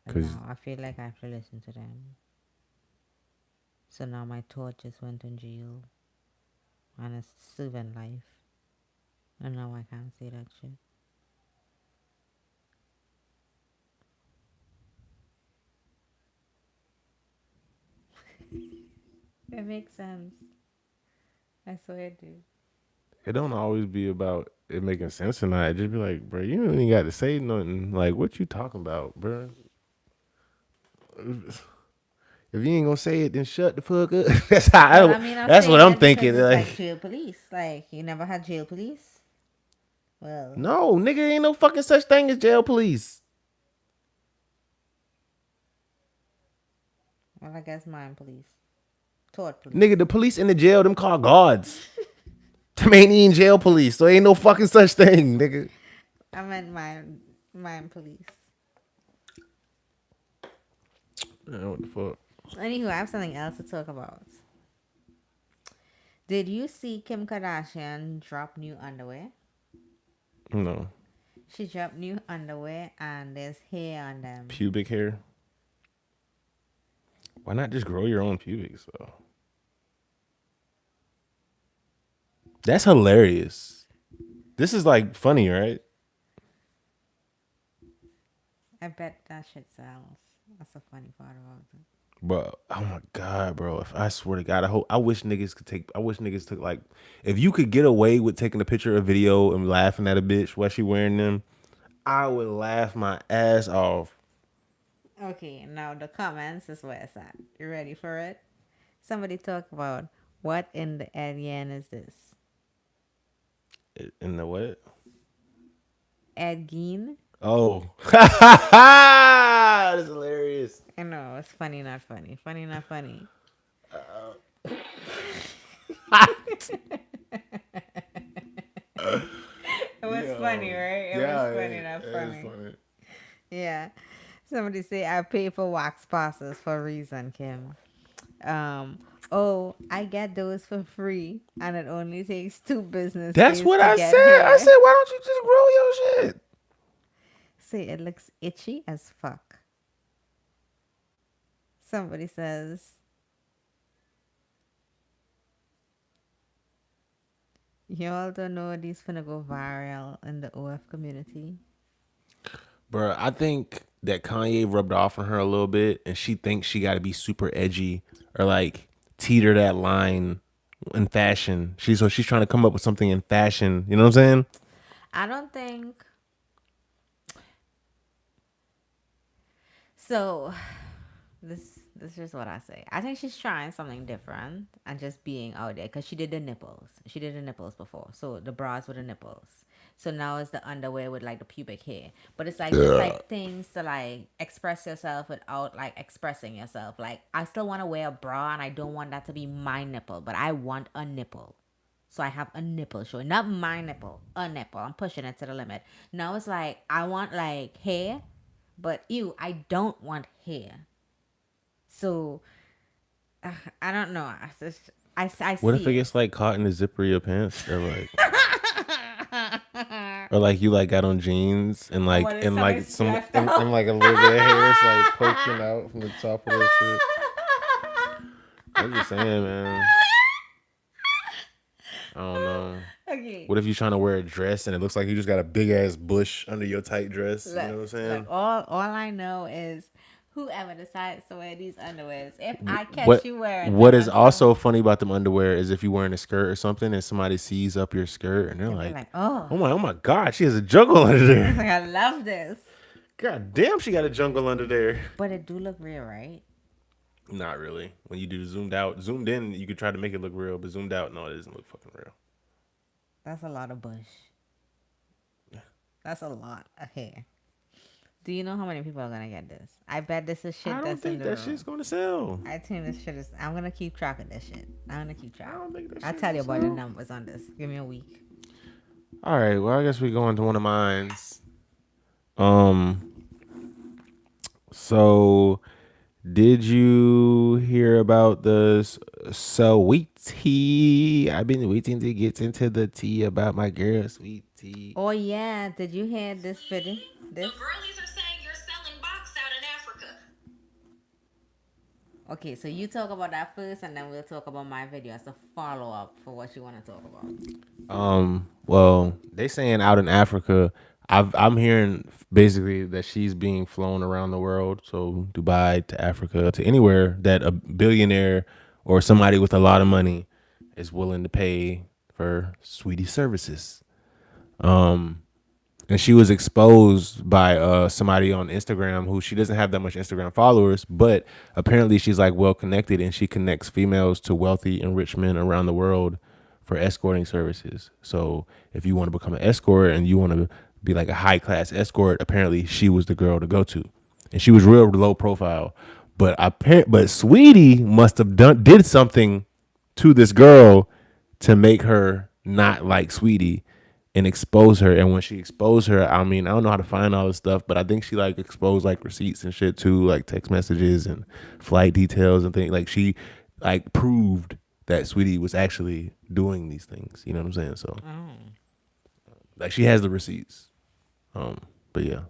And Cause now I feel like I have to listen to them. So now my thought just went in jail. And it's serving life. And now I can't say that shit. It makes sense. I swear it do. it don't always be about it making sense or not. It just be like, bro, you don't even got to say nothing. Like, what you talking about, bro? If you ain't gonna say it, then shut the fuck up. Well, I mean, I'm That's what saying I'm it because thinking. it's Like, like jail police. Like, you never had jail police? Well, no, nigga, ain't no fucking such thing as jail police. I guess mine police. Tort police. Nigga, the police in the jail, them called guards. Them ain't even jail police, so ain't no fucking such thing, nigga. I meant mine police. What the fuck? Anywho, I have something else to talk about. Did you see Kim Kardashian drop new underwear? No. She dropped new underwear and there's hair on them. Pubic hair. Why not just grow your own pubics though? That's hilarious. This is like funny, right? I bet that shit sells. That's the funny part about it. Bro, oh my god, bro! If I swear to God, I wish niggas could take. I wish niggas took like, if you could get away with taking a picture or video and laughing at a bitch while she wearing them, I would laugh my ass off. Okay, now the comments is where it's at. You ready for it? Somebody talk about what in the alien is this? In the what? Ed Gein? Oh, that's hilarious. I know, it's funny, not funny. Funny, not funny. It was funny, Yo, right? It was yeah, funny, not it is funny. funny. Yeah. Somebody say I pay for wax passes for a reason, Kim. Um, oh, I get those for free, and it only takes 2 business That's days what to I get said. I here. said, why don't you just grow your shit? Say it looks itchy as fuck. Somebody says, y'all don't know these finna go viral in the OF community. Bro, I think that Kanye rubbed off on her a little bit, and she thinks she got to be super edgy or like teeter that line in fashion. She's trying to come up with something in fashion. You know what I'm saying? I don't think so. This is what I say. I think she's trying something different and just being out there because she did the nipples. She did the nipples before, so the bras with the nipples. So now it's the underwear with like the pubic hair. But it's like just like things to like express yourself without like expressing yourself. Like I still want to wear a bra and I don't want that to be my nipple, but I want a nipple. So I have a nipple showing, not my nipple, a nipple. I'm pushing it to the limit. Now it's like I want like hair, but I don't want hair. So I don't know. I What if see it it. gets like caught in the zipper of your pants, or like you like got on jeans and Or like what if and like somebody's some left out? and like a little bit of hair is like poking out from the top of that shit. I'm just saying, man. I don't know. Okay. What if you're trying to wear a dress and it looks like you just got a big ass bush under your tight dress? You Look, know what I'm look. saying? All I know is whoever decides to wear these underwears. If I catch What you wearing What them is and some, also funny about them underwear is if you're wearing a skirt or something and somebody sees up your skirt and they're they'll be like, like, "Oh, oh my God, she has a jungle under it's there. like I love this." God damn, she got a jungle under there. But it do look real, right? Not really. When you do zoomed out, zoomed in, you could try to make it look real, but zoomed out, no, it doesn't look fucking real. That's a lot of bush. That's a lot of hair. Do you know how many people are gonna get this? I bet this is I shit don't that's in think the that shit's room. gonna sell. I think this shit is. I'm gonna keep track of this shit. I'm gonna keep I track. don't think that I'll shit tell gonna you about the sell. numbers on this. Give me a week. All right, well, I guess we go into one of mine's. Um, so did you hear about the sweet tea? I've been waiting to get into the tea about my girl, sweet tea. Oh yeah, did you hear this video? The This? girlies are saying you're selling box out in Africa. Okay, so you talk about that first, and then we'll talk about my video as a follow up for what you want to talk about. Well, they saying out in Africa, I'm hearing basically that she's being flown around the world, so Dubai to Africa to anywhere that a billionaire or somebody with a lot of money is willing to pay for sweetie services. And she was exposed by somebody on Instagram who she doesn't have that much Instagram followers, but apparently she's like well connected and she connects females to wealthy and rich men around the world for escorting services. So if you want to become an escort and you want to be like a high class escort, apparently she was the girl to go to, and she was real low profile. But Sweetie must have did something to this girl to make her not like Sweetie and expose her. And when she exposed her, I mean, I don't know how to find all this stuff, but I think she like exposed like receipts and shit too, like text messages and flight details and things. Like she like proved that Sweetie was actually doing these things. You know what I'm saying? So like she has the receipts. But yeah.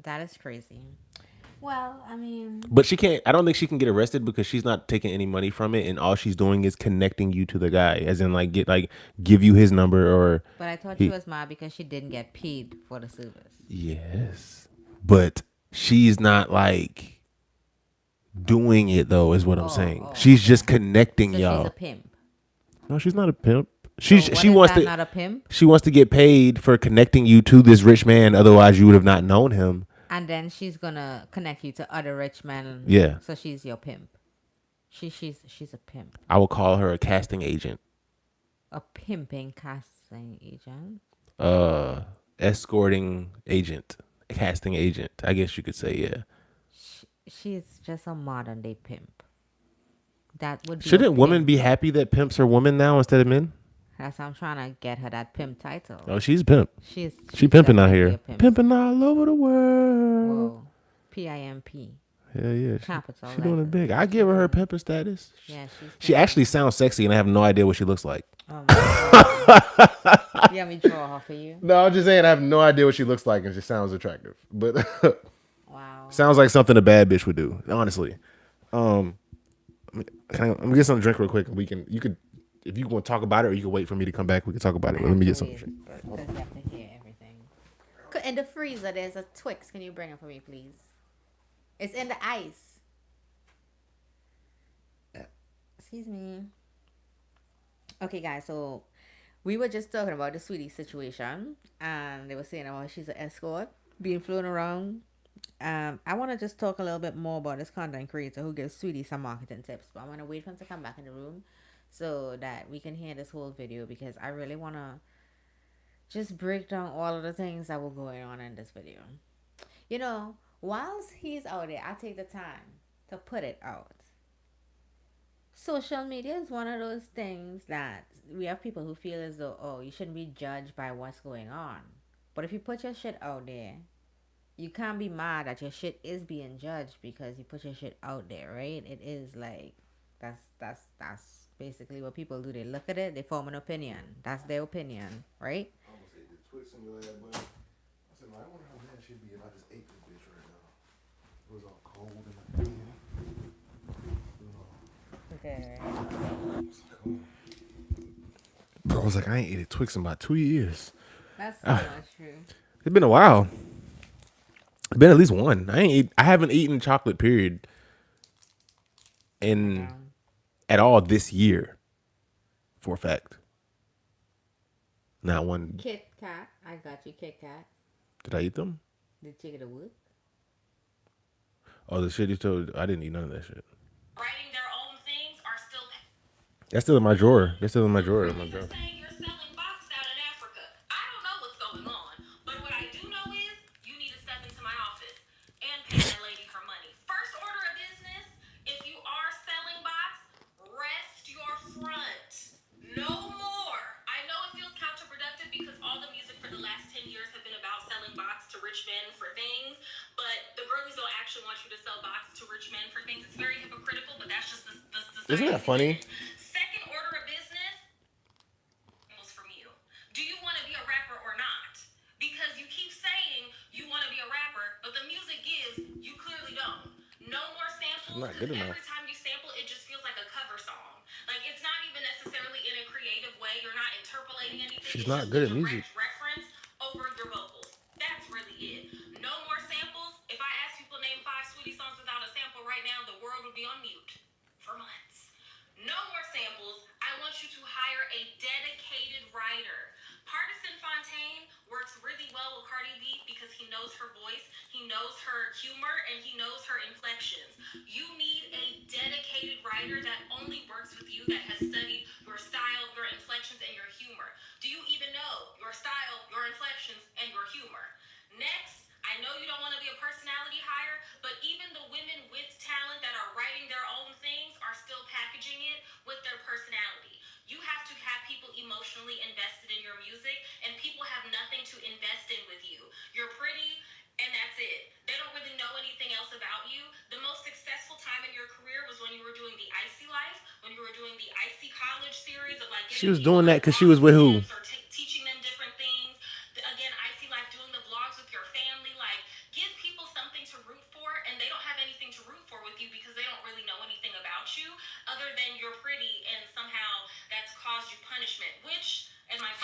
That is crazy. Well, I mean, But she can't. I don't think she can get arrested because she's not taking any money from it, and all she's doing is connecting you to the guy, as in give you his number or but I thought she he. was mad because she didn't get paid for the service. Yes, but she's not like doing it though. Is what I'm saying. She's just Okay. connecting So she's a y'all. pimp. No, she's not a pimp. So what She is wants that? to. Not a pimp? She wants to get paid for connecting you to this rich man. Otherwise, you would have not known him. And then she's gonna connect you to other rich men. Yeah, So she's your pimp. She's a pimp. I would call her a casting agent. A pimping casting agent. Uh, Escorting agent, casting agent. I guess you could say, yeah. She's just a modern day pimp. That would be a Shouldn't women pimp. be happy that pimps are women now instead of men? That's how I'm trying to get her that pimp title. Oh, she's a pimp. She She's pimping out definitely a here, pimp. pimping all over the world. Whoa. PIMP. Yeah, yeah. Capital She doing it letters. big. I give her pimping status. Yeah, she's She pimping. actually sounds sexy, and I have no idea what she looks like. Oh my god. You want me to draw her for you? No, I'm just saying I have no idea what she looks like, and she sounds attractive. But Wow. sounds like something a bad bitch would do. Honestly, um, I'm gonna get something to drink real quick. You could, if you want to talk about it, or you can wait for me to come back. We can talk about I it. Let have me to get something wait to drink. because you have to hear everything. In the freezer, there's a Twix. Can you bring it for me, please? It's in the ice. Excuse me. Okay, guys. So we were just talking about the sweetie situation, and they were saying about she's an escort being flown around. I want to just talk a little bit more about this content creator who gives Sweetie some marketing tips, but I'm gonna wait for him to come back in the room so that we can hear this whole video because I really wanna just break down all of the things that were going on in this video. You know, whilst he's out there, I take the time to put it out. Social media is one of those things that we have people who feel as though, oh, you shouldn't be judged by what's going on. But if you put your shit out there, you can't be mad that your shit is being judged because you put your shit out there, right? It is like that's basically what people do. They look at it, they form an opinion. That's their opinion, right? I almost ate the Twix in your head, but I said, I wonder how mad she'd be if I just ate this bitch right now. It was all cold in my hand. Okay. Bro, I was like, I ain't ate a Twix in about 2 years. That's so much true. It's been a while. It's been at least one. I haven't eaten chocolate, period, in at all this year. For a fact. Not one. Kit Kat, I got you, Kit Kat. Did I eat them? Did you get a whoop? Oh, the shit you told. I didn't eat none of that shit. Writing their own things are still. That's still in my drawer. That's still in my drawer. In my drawer. Saying you're selling box out in Africa. I don't know what's going on, but what I do know is you need to step into my office and pay that lady her money. First order of business: if you are selling box, rest your front. No more. I know it feels counterproductive because all the music for the last 10 years have been about selling box to rich men for things, but the girlies don't actually want you to sell box to rich men for things. It's very hypocritical, but that's just the Isn't that funny? second order of business was from you. Do you want to be a rapper or not? Because you keep saying you want to be a rapper, but the music gives you clearly don't. No more samples. Not good enough. Every time you sample, it just feels like a cover song. Like it's not even necessarily in a creative way. You're not interpolating anything. She's It's not just good a at music. direct reference over your vocals. That's really it. No more samples. If I ask people to name 5 Sweetie songs without a sample right now, the world would be on mute for months. No more samples. I want you to hire a dedicated writer. Partisan Fontaine works really well with Cardi B because he knows her voice, he knows her humor, and he knows her inflections. You need a dedicated writer that only works with you, that has studied your style, your inflections, and your humor. Do you even know your style, your inflections, and your humor? Next, I know you don't want to be a personality hire, but even the women with talent that are writing their own things are still packaging it with their personality. You have to have people emotionally invested in your music, and people have nothing to invest in with you. You're pretty, and that's it. They don't really know anything else about you. The most successful time in your career was when you were doing the Icy Life, when you were doing the Icy College series of like. She was doing that because she was with who? Or teaching them different things. Again, Icy Life, doing the vlogs with your family. Like, give people something to root for, and they don't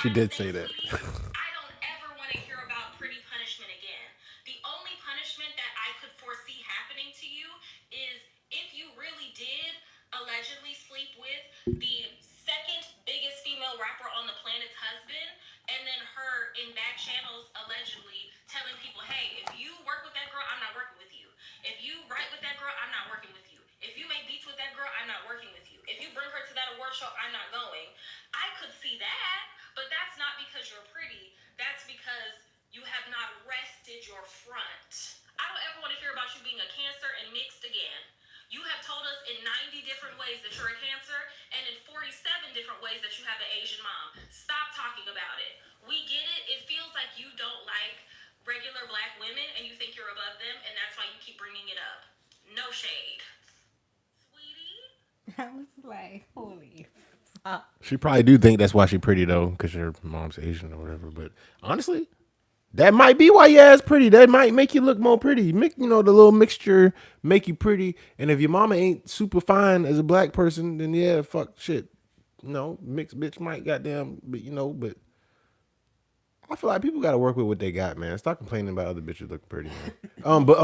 She type of did thing, say that. sweetie, I don't ever want to hear about pretty punishment again. The only punishment that I could foresee happening to you is if you really did allegedly sleep with the second biggest female rapper on the planet's husband, and then her in back channels allegedly telling people, hey, if you work with that girl, I'm not working with you. If you write with that girl, I'm not working with you. If you make beats with that girl, I'm not working with you. If you bring her to that award show, I'm not going. I could see that, but that's not because you're pretty. That's because you have not rested your front. I don't ever want to hear about you being a Cancer and mixed again. You have told us in 90 different ways that you're a Cancer and in 47 different ways that you have an Asian mom. Stop talking about it. We get it. It feels like you don't like regular black women and you think you're above them, and that's why you keep bringing it up. No shade. Sweetie? I was like, holy fuck. She probably do think that's why she pretty though, because her mom's Asian or whatever. But honestly, that might be why your ass pretty. That might make you look more pretty. Make the little mixture make you pretty. And if your mama ain't super fine as a black person, then yeah, fuck shit. Mixed bitch might goddamn, but I feel like people got to work with what they got, man. Stop complaining about other bitches looking pretty, man. But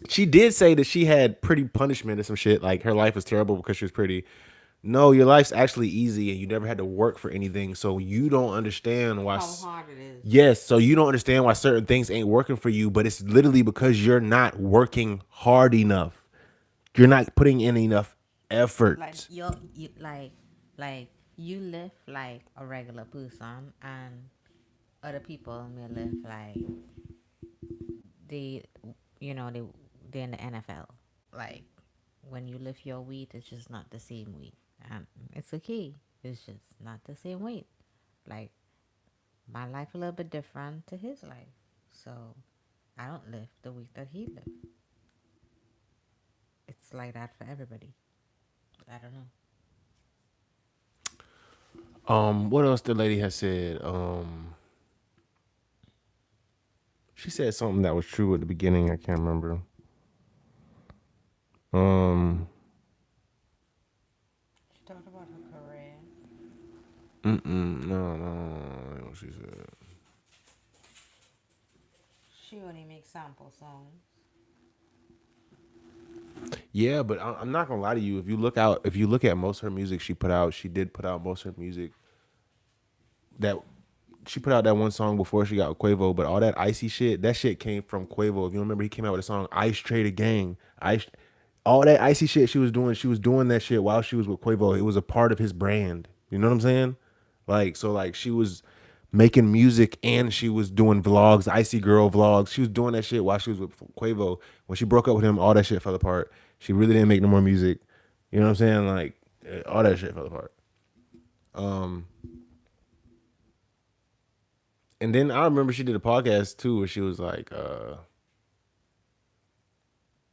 she did say that she had pretty punishment or some shit. Like her life was terrible because she was pretty. No, your life's actually easy and you never had to work for anything. So you don't understand why. How hard it is. Yes, so you don't understand why certain things ain't working for you, but it's literally because you're not working hard enough. You're not putting in enough Like effort. you like you live like a regular person, and other people may live like they, they're in the NFL. Like when you lift your weight, it's just not the same weight, and it's okay. It's just not the same weight. Like my life a little bit different to his life, so I don't lift the weight that he lift. It's like that for everybody. I don't know. What else the lady has said? She said something that was true at the beginning. I can't remember. Um, She talked about her career. no, that ain't what she said. She only makes sample songs. Yeah, but I'm not gonna lie to you. If you look at most of her music she put out, she did put out most of her music that she put out that one song before she got with Quavo, but all that icy shit, that shit came from Quavo. If you remember, he came out with a song "Ice Trader Gang." All that icy shit she was doing that shit while she was with Quavo. It was a part of his brand. You know what I'm saying? Like she was making music and she was doing vlogs, icy girl vlogs. She was doing that shit while she was with Quavo. When she broke up with him, all that shit fell apart. She really didn't make no more music. You know what I'm saying? Like all that shit fell apart. Um, And then I remember she did a podcast too where she was like,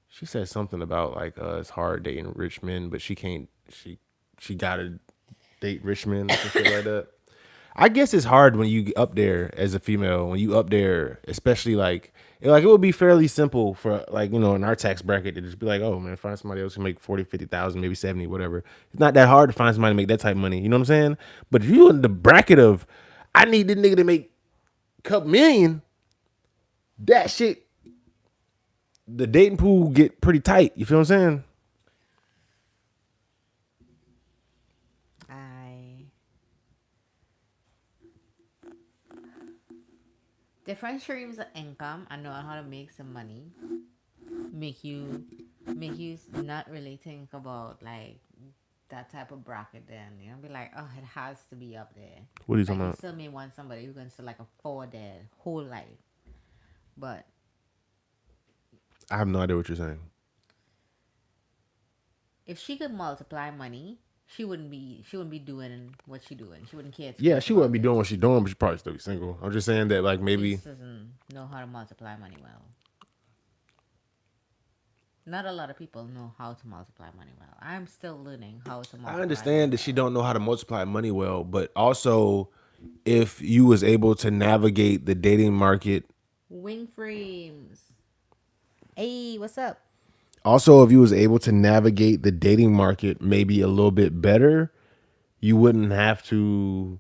she said something about like it's hard dating rich men, but she can't she gotta date rich men or some shit like that. I guess it's hard when you up there as a female, when you up there, especially like it would be fairly simple for like, in our tax bracket to just be like, oh man, find somebody else who make 40, 50,000, maybe 70, whatever. It's not that hard to find somebody to make that type of money. You know what I'm saying? But if you in the bracket of I need this nigga to make couple million, that shit, the dating pool get pretty tight. You feel what I'm saying? I different streams of income. I know how to make some money. Make you not really think about like that type of bracket. Then be like, oh, it has to be up there. What are you talking Like you about? still may want somebody who can still like afford their whole life, but I have no idea what you're saying. if she could multiply money, she wouldn't be doing what she doing. She wouldn't care too Yeah, much she wouldn't about be it. doing what she's doing, but she probably still be single. I'm just saying that like She maybe just doesn't know how to multiply money well. Not a lot of people know how to multiply money well. I'm still learning how to I multiply understand money that she well. don't know how to multiply money well, but also if you was able to navigate the dating market, Wing frames. Hey, what's up? also if you was able to navigate the dating market maybe a little bit better, you wouldn't have to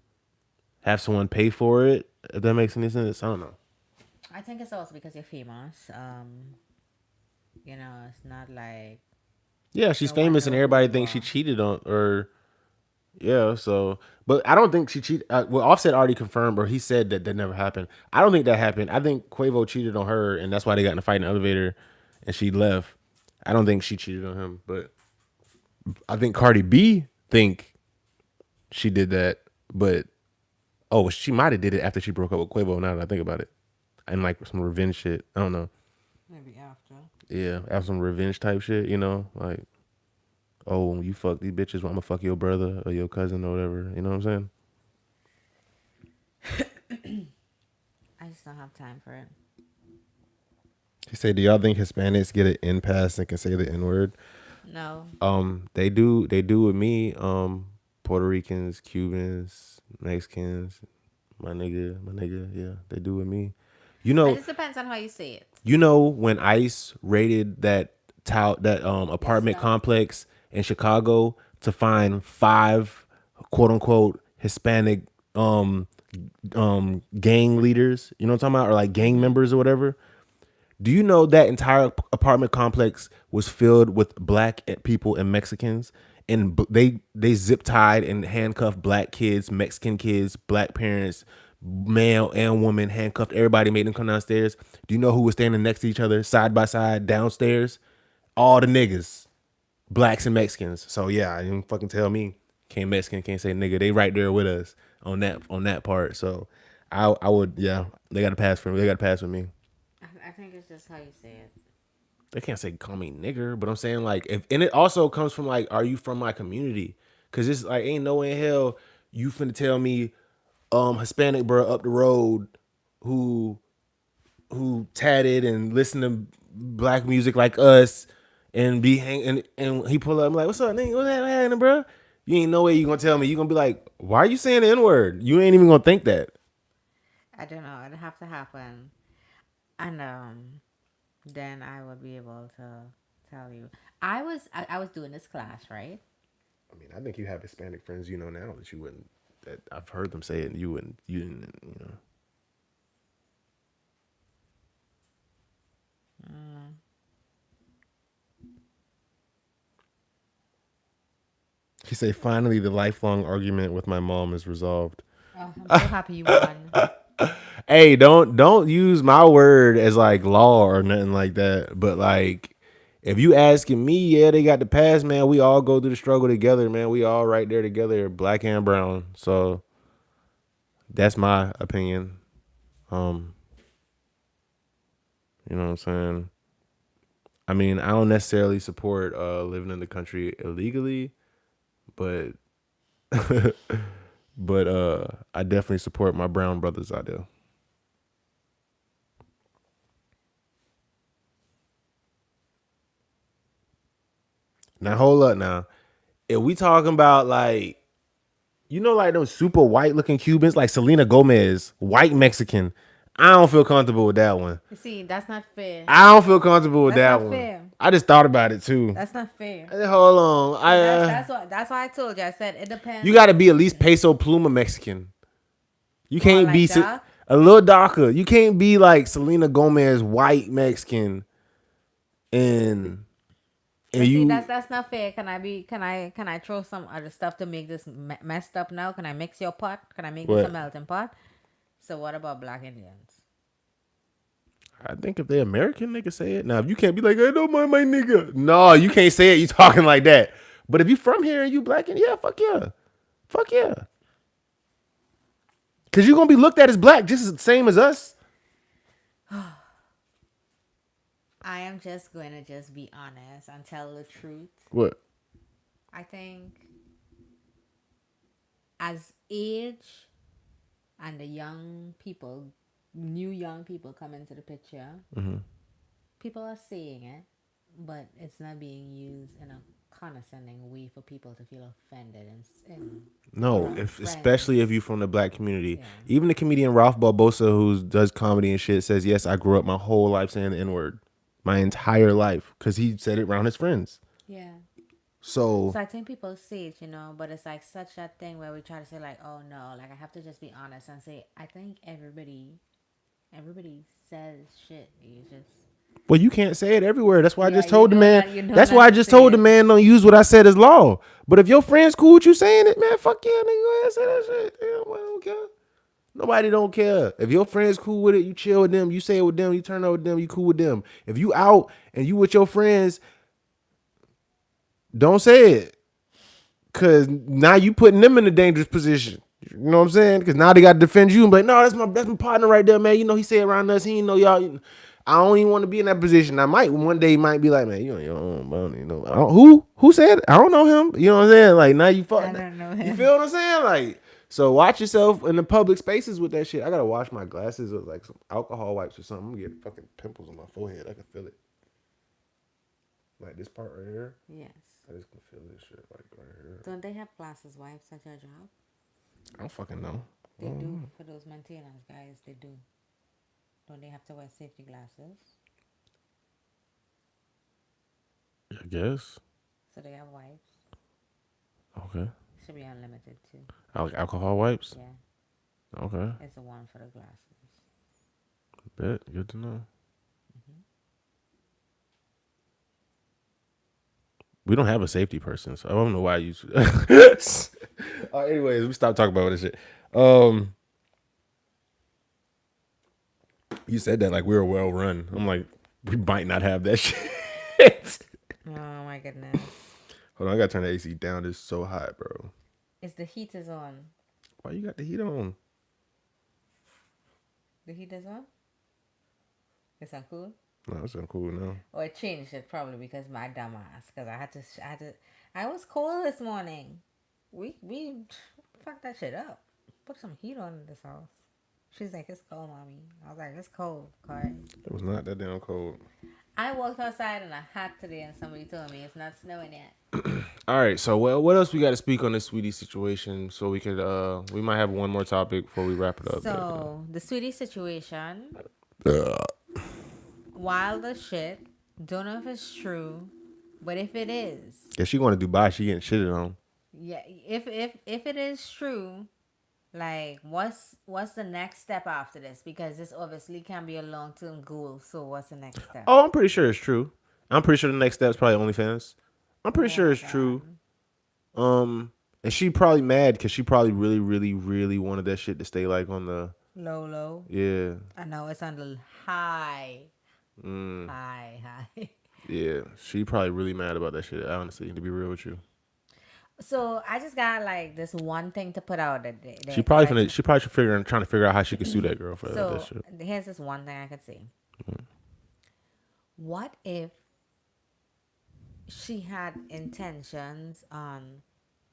have someone pay for it. If that makes any sense, I don't know. I think it's also because you're famous. It's not like Yeah, she's no one famous and know who everybody you thinks she are. cheated on or yeah. So, but I don't think she cheated. Well, Offset already confirmed or he said that that never happened. I don't think that happened. I think Quavo cheated on her and that's why they got in a fight in the elevator and she left. I don't think she cheated on him, but I think Cardi B think she did that. But oh, she might have did it after she broke up with Quavo. Now that I think about it, and like some revenge shit. I don't know. Maybe after. Yeah, have some revenge type shit. You know, like oh, you fuck these bitches, well, I'm gonna fuck your brother or your cousin or whatever. You know what I'm saying? I just don't have time for it. He said, "Do y'all think Hispanics get an in pass and can say the N word?" No. They do. They do with me. Puerto Ricans, Cubans, Mexicans, my nigga. Yeah, they do with me. You It know, just depends on how you say it. when ICE raided that Yes, apartment sir. complex in Chicago to find 5 quote unquote Hispanic um gang leaders, you know what I'm talking about, or like gang Mm-hmm. members or whatever. Do you know that entire apartment complex was filled with black people and Mexicans, and they zip tied and handcuffed black kids, Mexican kids, black parents, male and woman, handcuffed everybody, made them come downstairs. Do you know who was standing next to each other, side by side, downstairs? All the niggas, blacks and Mexicans. So yeah, you don't fucking tell me can't Mexican can't say nigga. They right there with us on that part. So I would yeah they got to pass for me. They got to pass with me. I think it's just how you say it. They can't say call me nigger, but I'm saying like if and it also comes from like, are you from my community? Cause it's like ain't no way in hell you finna tell me Hispanic bro up the road who tatted and listen to black music like us and be hang and he pull up I'm like, what's up, nigga? What's happening, bro? You ain't no way you gonna tell me. You gonna be like, why are you saying the N-word? You ain't even gonna think that. I don't know. It'd have to happen, and then I would be able to tell you. I was doing this class, right? I mean, I think you have Hispanic friends you know now that you wouldn't that I've heard them say it and you didn't, you know. Mm. He say, finally, the lifelong argument with my mom is resolved. Oh, I'm so happy you won. Hey, don't use my word as like law or nothing like that. But like, if you asking me, yeah, they got the pass, man. We all go through the struggle together, man. We all right there together, black and brown. So that's my opinion. Um, you know what I'm saying? I mean, I don't necessarily support living in the country illegally, but I definitely support my brown brothers out there. Now hold up now. If we talking about like like those super white looking Cubans like Selena Gomez, white Mexican, I don't feel comfortable with that one. You see, that's not fair. I don't feel comfortable with That's that not one. fair. I just thought about it too. That's not fair. Hold on, See, that's why I told you. I said it you depends. got to be at least peso pluma Mexican. You Or can't be like that. a little darker. You can't be like Selena Gomez, white Mexican, and But see, you. that's not fair. Can I throw some other stuff to make this messed up now? Can I mix your pot? Can I make this a What? melting pot? So what about black Indians? I think if they American, they can say it. Now, if you can't be like, I don't mind my nigga. No, you can't say it. You talking like that. But if you from here and you black and yeah, fuck yeah. Fuck yeah. Cause you're gonna be looked at as black just as the same as us. I am just going to just be honest and tell the truth. What? I think as age and the new young people come into the picture, people are saying it, but it's not being used in a condescending way for people to feel offended and No, if especially if you friends. from the black community. Yeah. Even the comedian Ralph Barbosa, who does comedy and shit, says, yes, I grew up my whole life saying the N-word. My entire life. Cause he said it around his friends. Yeah. So So I think people see it, but it's like such a thing where we try to say like, oh no, like I have to just be honest and say I think everybody says shit. You just well, you can't say it everywhere. That's why I yeah, just told the man. you know That's not why I to just say told the it. man don't use what I said as law. But if your friend's cool with you saying it, man, fuck yeah, nigga, go ahead and say that shit. Yeah, I don't care. Nobody don't care. If your friends cool with it, you chill with them, you say it with them, you turn up with them, you cool with them. If you out and you with your friends, don't say it. Cause now you putting them in a dangerous position. You know what I'm saying? Cause now they got to defend you and be like, no, that's my partner right there, man. You know he say around us, he ain't know y'all. I don't even want to be in that position. I might one day might be like, man, you on your own, bro. You know who said it? I don't know him. You know what I'm saying? Like now you fuck. I don't know You him. feel what I'm saying? Like so, watch yourself in the public spaces with that shit. I gotta wash my glasses with like some alcohol wipes or something. I'm gonna get fucking pimples on my forehead. I can feel it. Like this part right here. Yes. I just can feel this shit like right here. Don't they have glasses wipes at your job? I don't fucking know. They do for those maintenance guys. They do. Don't they have to wear safety glasses? I guess. So they have wipes. Okay. Should be unlimited too. I like alcohol wipes. Yeah, Okay. it's the one for the glasses. Bet. Good to know. We don't have a safety person, so I don't know why you. Anyways, we stop talking about this shit. You said that like we were well run. I'm like, we might not have that shit. Oh my goodness. Hold on, I gotta turn the AC down. It's so hot, bro. It's the heat is on. Why you got the heat on? The heat is on? Is that cool? No, it's cool now. Or it changed it probably because my dumb ass. Because I was cold this morning. We fucked that shit up. Put some heat on in this house. She's like, it's cold, mommy. I was like, it's cold, Cardi. It was not that damn cold. I walked outside in a hat today and somebody told me it's not snowing yet. All right, so what else we got to speak on this sweetie situation? So we could we might have one more topic before we wrap it up. So the sweetie situation, wild as shit. Don't know if it's true, but if it is, If she going to Dubai, she getting shitted on. yeah. If it is true, like what's the next step after this? Because this obviously can be a long term goal. So what's the next step? Oh, I'm pretty sure it's true. I'm pretty sure the next step is probably OnlyFans. I'm pretty Oh sure my it's God. true. And she probably mad because she probably really, really, really wanted that shit to stay like on the Low. yeah, I know it's on the high. High. yeah. She probably really mad about that shit. Honestly, to be real with you, So I just got like this one thing to put out there. she probably should trying to figure out how she could sue that girl for that So shit. here's this one thing I could say. What if she had intentions on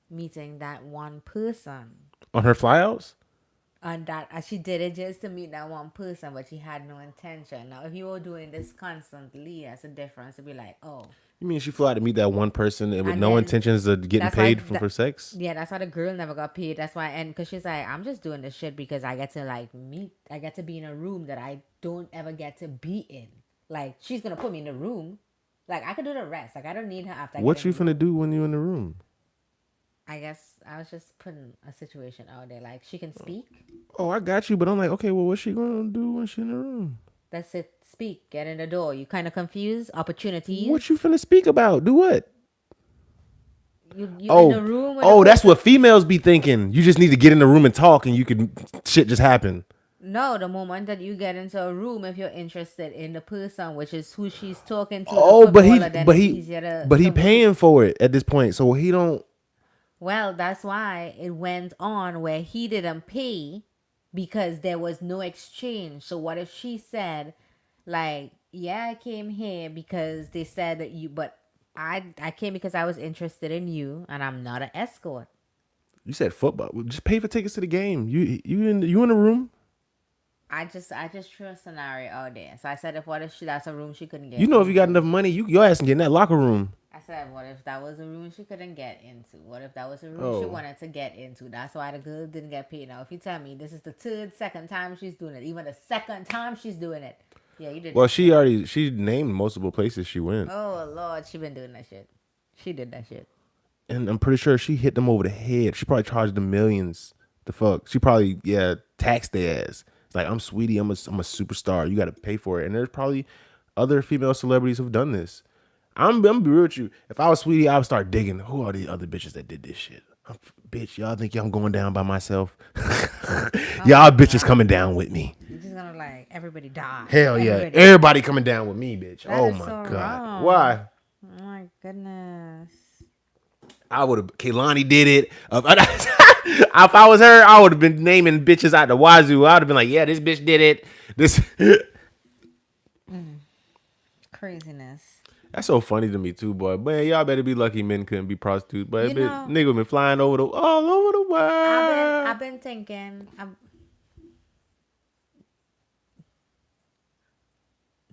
meeting that one person, On her flyouts? and that she did it just to meet that one person, but she had no intention? Now, if you were doing this constantly, that's a difference. To be like, oh, You mean she flew out to meet that one person and with And no then intentions of getting that's why paid for sex? yeah, that's why the girl never got paid. That's why, and because she's like, I'm just doing this shit because I get to like meet, I get to be in a room that I don't ever get to be in. Like she's gonna put me in a room, like I could do the rest. Like I don't need her after. What you finna do when you in the room? I guess I was just putting a situation out there. Like she can speak. Oh, I got you, but I'm like, okay, well, what's she gonna do when she in the room? That's it. Speak. Get in the door. You kind of confused. Opportunities. What you finna speak about? Do what? You in the room. With a That's person- what females be thinking. You just need to get in the room and talk, and you can shit just happen. No, the moment that you get into a room, if you're interested in the person, which is who she's talking to, Oh, the but footballer, then it's easier he to move. paying for it at this point, so he don't. Well, that's why it went on where he didn't pay because there was no exchange. So what if she said, like, yeah, I came here because they said that you, but I came because I was interested in you, and I'm not an escort. You said football. Well, just pay for tickets to the game. You in the room. I just threw a scenario out there. So I said, if what if that's a room she couldn't get? You know if you got into? enough money, your ass can get in that locker room. I said, what if that was a room she couldn't get into? What if that was a room she wanted to get into? That's why the girl didn't get paid. Now, if you tell me this is the second time she's doing it, even the second time she's doing it, yeah, you did. Well, she named multiple places she went. Oh Lord, she been doing that shit. She did that shit. and I'm pretty sure she hit them over the head. She probably charged them millions. The fuck, she probably taxed their ass. It's like I'm sweetie, I'm a superstar. You got to pay for it. And there's probably other female celebrities who've done this. I'm gonna be real with you. If I was sweetie, I would start digging. Who are these other bitches that did this shit? Bitch, y'all think y'all going down by myself? Oh Y'all my bitches god. coming down with me. You're just gonna like everybody die. Hell yeah, Everybody. everybody coming down with me, bitch. That Oh is my so god, wrong. why? Oh my goodness. I would have. Kaylani did it. If I was her, I would have been naming bitches out the wazoo. I would have been like, yeah, this bitch did it. This. Craziness. That's so funny to me too, boy. Man, y'all better be lucky men couldn't be prostitutes. But You know, nigga been flying all over the world. I've been thinking. I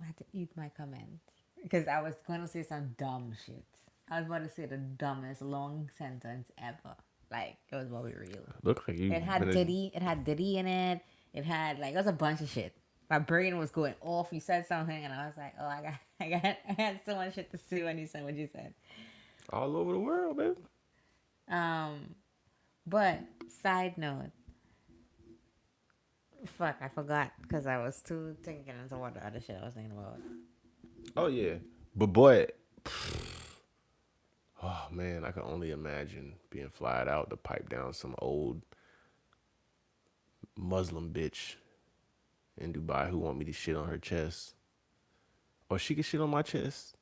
had to eat my comment because I was going to say some dumb shit. I was about to say the dumbest long sentence ever. Like it was very real. Look like you. It had Diddy. It had Diddy in it. It had like it was a bunch of shit. My brain was going off. You said something, and I was like, "Oh, I had so much shit to say when you said what you said." All over the world, man. But side note, fuck, I forgot because I was too thinking into what the other shit I was thinking about. Oh yeah, but boy, oh man, I can only imagine being flyed out to pipe down some old Muslim bitch in Dubai who want me to shit on her chest, or she can shit on my chest.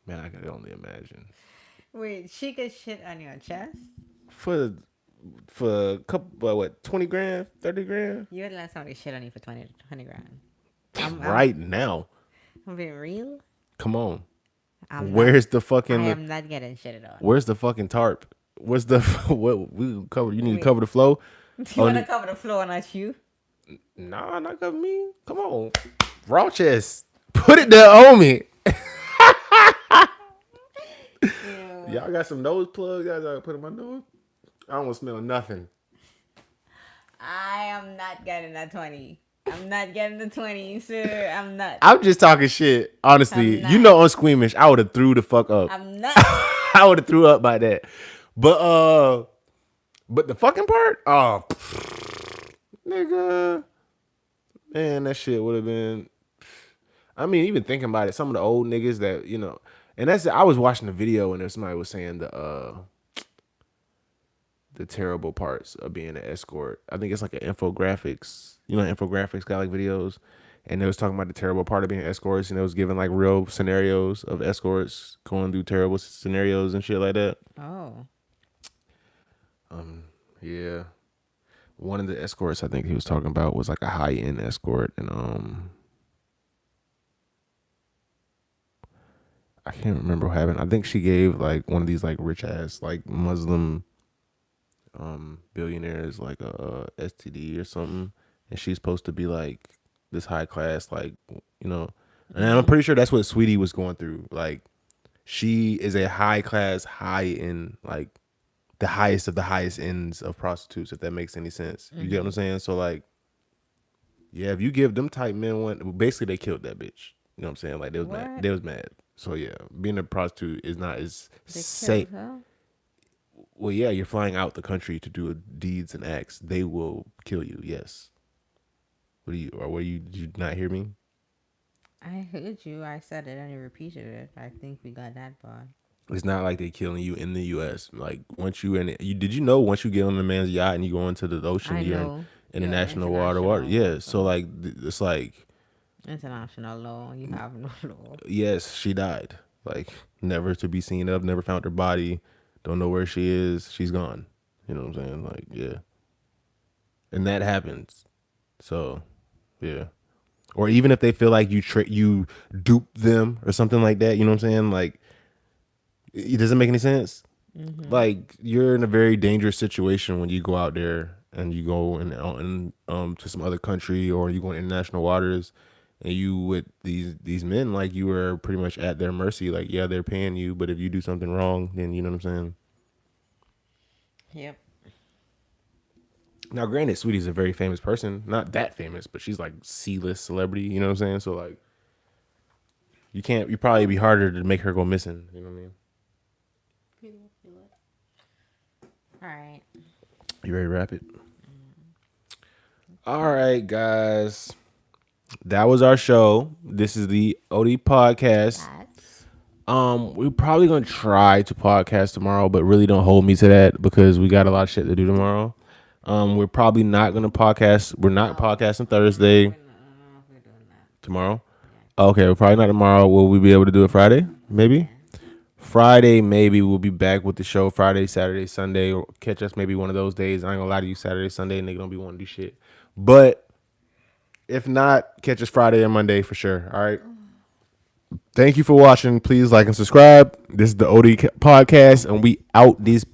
Man, I can only imagine. Wait, she could shit on your chest? For a couple, what, 20 grand, 30 grand? You would let somebody shit on you for 20 grand. Right now. I'm being real. Come on. I'm Where's not, the I fucking am not getting shitted on. where's the fucking tarp? Where's the what we cover? You need to Wait. cover the flow. Do you want to cover the floor, not you? Nah, not cover me. Come on. Raw chest. Put it there on me. Ew. Y'all got some nose plugs, guys. I put in my nose. I don't want to smell nothing. I am not getting that 20. I'm not getting the 20, sir. I'm not. I'm just talking shit. Honestly, I'm not. you know I'm squeamish. I would have threw the fuck up. I'm not. I would have threw up by that. But the fucking part, oh, nigga, man, that shit would have been. I mean, even thinking about it, some of the old niggas that and that's I was watching the video and there somebody was saying the terrible parts of being an escort. I think it's like an infographics. Infographics got like videos, and they was talking about the terrible part of being escorts, and it was giving like real scenarios of escorts going through terrible scenarios and shit like that. Oh. Yeah, one of the escorts I think he was talking about was like a high end escort, and I can't remember what happened. I think she gave like one of these like rich ass like Muslim billionaires like a STD or something, and she's supposed to be like this high class and I'm pretty sure that's what Sweetie was going through. Like she is a high class, high end, like the highest of the highest ends of prostitutes, if that makes any sense. You get what I'm saying? So like, yeah, if you give them type men one, basically they killed that bitch. You know what I'm saying? Like they was mad. What? They was mad. So yeah, being a prostitute is not as They safe. killed her? Well, yeah, you're flying out the country to do deeds and acts. They will kill you. Yes. Did you not hear me? I heard you. I said it and you repeated it. I think we got that part. It's not like they killing you in the U.S. Like once you in it, did you know once you get on the man's yacht and you go into the ocean, I you're in know. international You're water. international Yeah. So water. like it's like International law. You have no law. yes, she died. Like never to be seen of. Never found her body. Don't know where she is. She's gone. You know what I'm saying? Like yeah. And that happens. So yeah. Or even if they feel like you dupe them or something like that. You know what I'm saying? Like it doesn't make any sense. Like you're in a very dangerous situation when you go out there and you go and to some other country or you go in international waters and you with these men, like you are pretty much at their mercy. Like yeah, they're paying you, but if you do something wrong, then you know what I'm saying. Yep. Now, granted, Sweetie's a very famous person, not that famous, but she's like C-list celebrity. You know what I'm saying? So like, You can't. You probably be harder to make her go missing. You know what I mean? All right. You ready to wrap it? All right, guys. That was our show. This is the OD podcast. That's We're probably gonna try to podcast tomorrow, but really don't hold me to that because we got a lot of shit to do tomorrow. We're probably not gonna podcast. We're not podcasting Thursday. we're doing that. Tomorrow. Okay, we're probably not tomorrow. Will we be able to do it Friday? Maybe. Yeah. Friday, maybe we'll be back with the show Friday, Saturday, Sunday. Or catch us maybe one of those days. I ain't gonna lie to you, Saturday, Sunday, nigga don't be wanting to do shit. But if not, catch us Friday or Monday for sure. All right. Thank you for watching. Please like and subscribe. This is the OD podcast, and we out this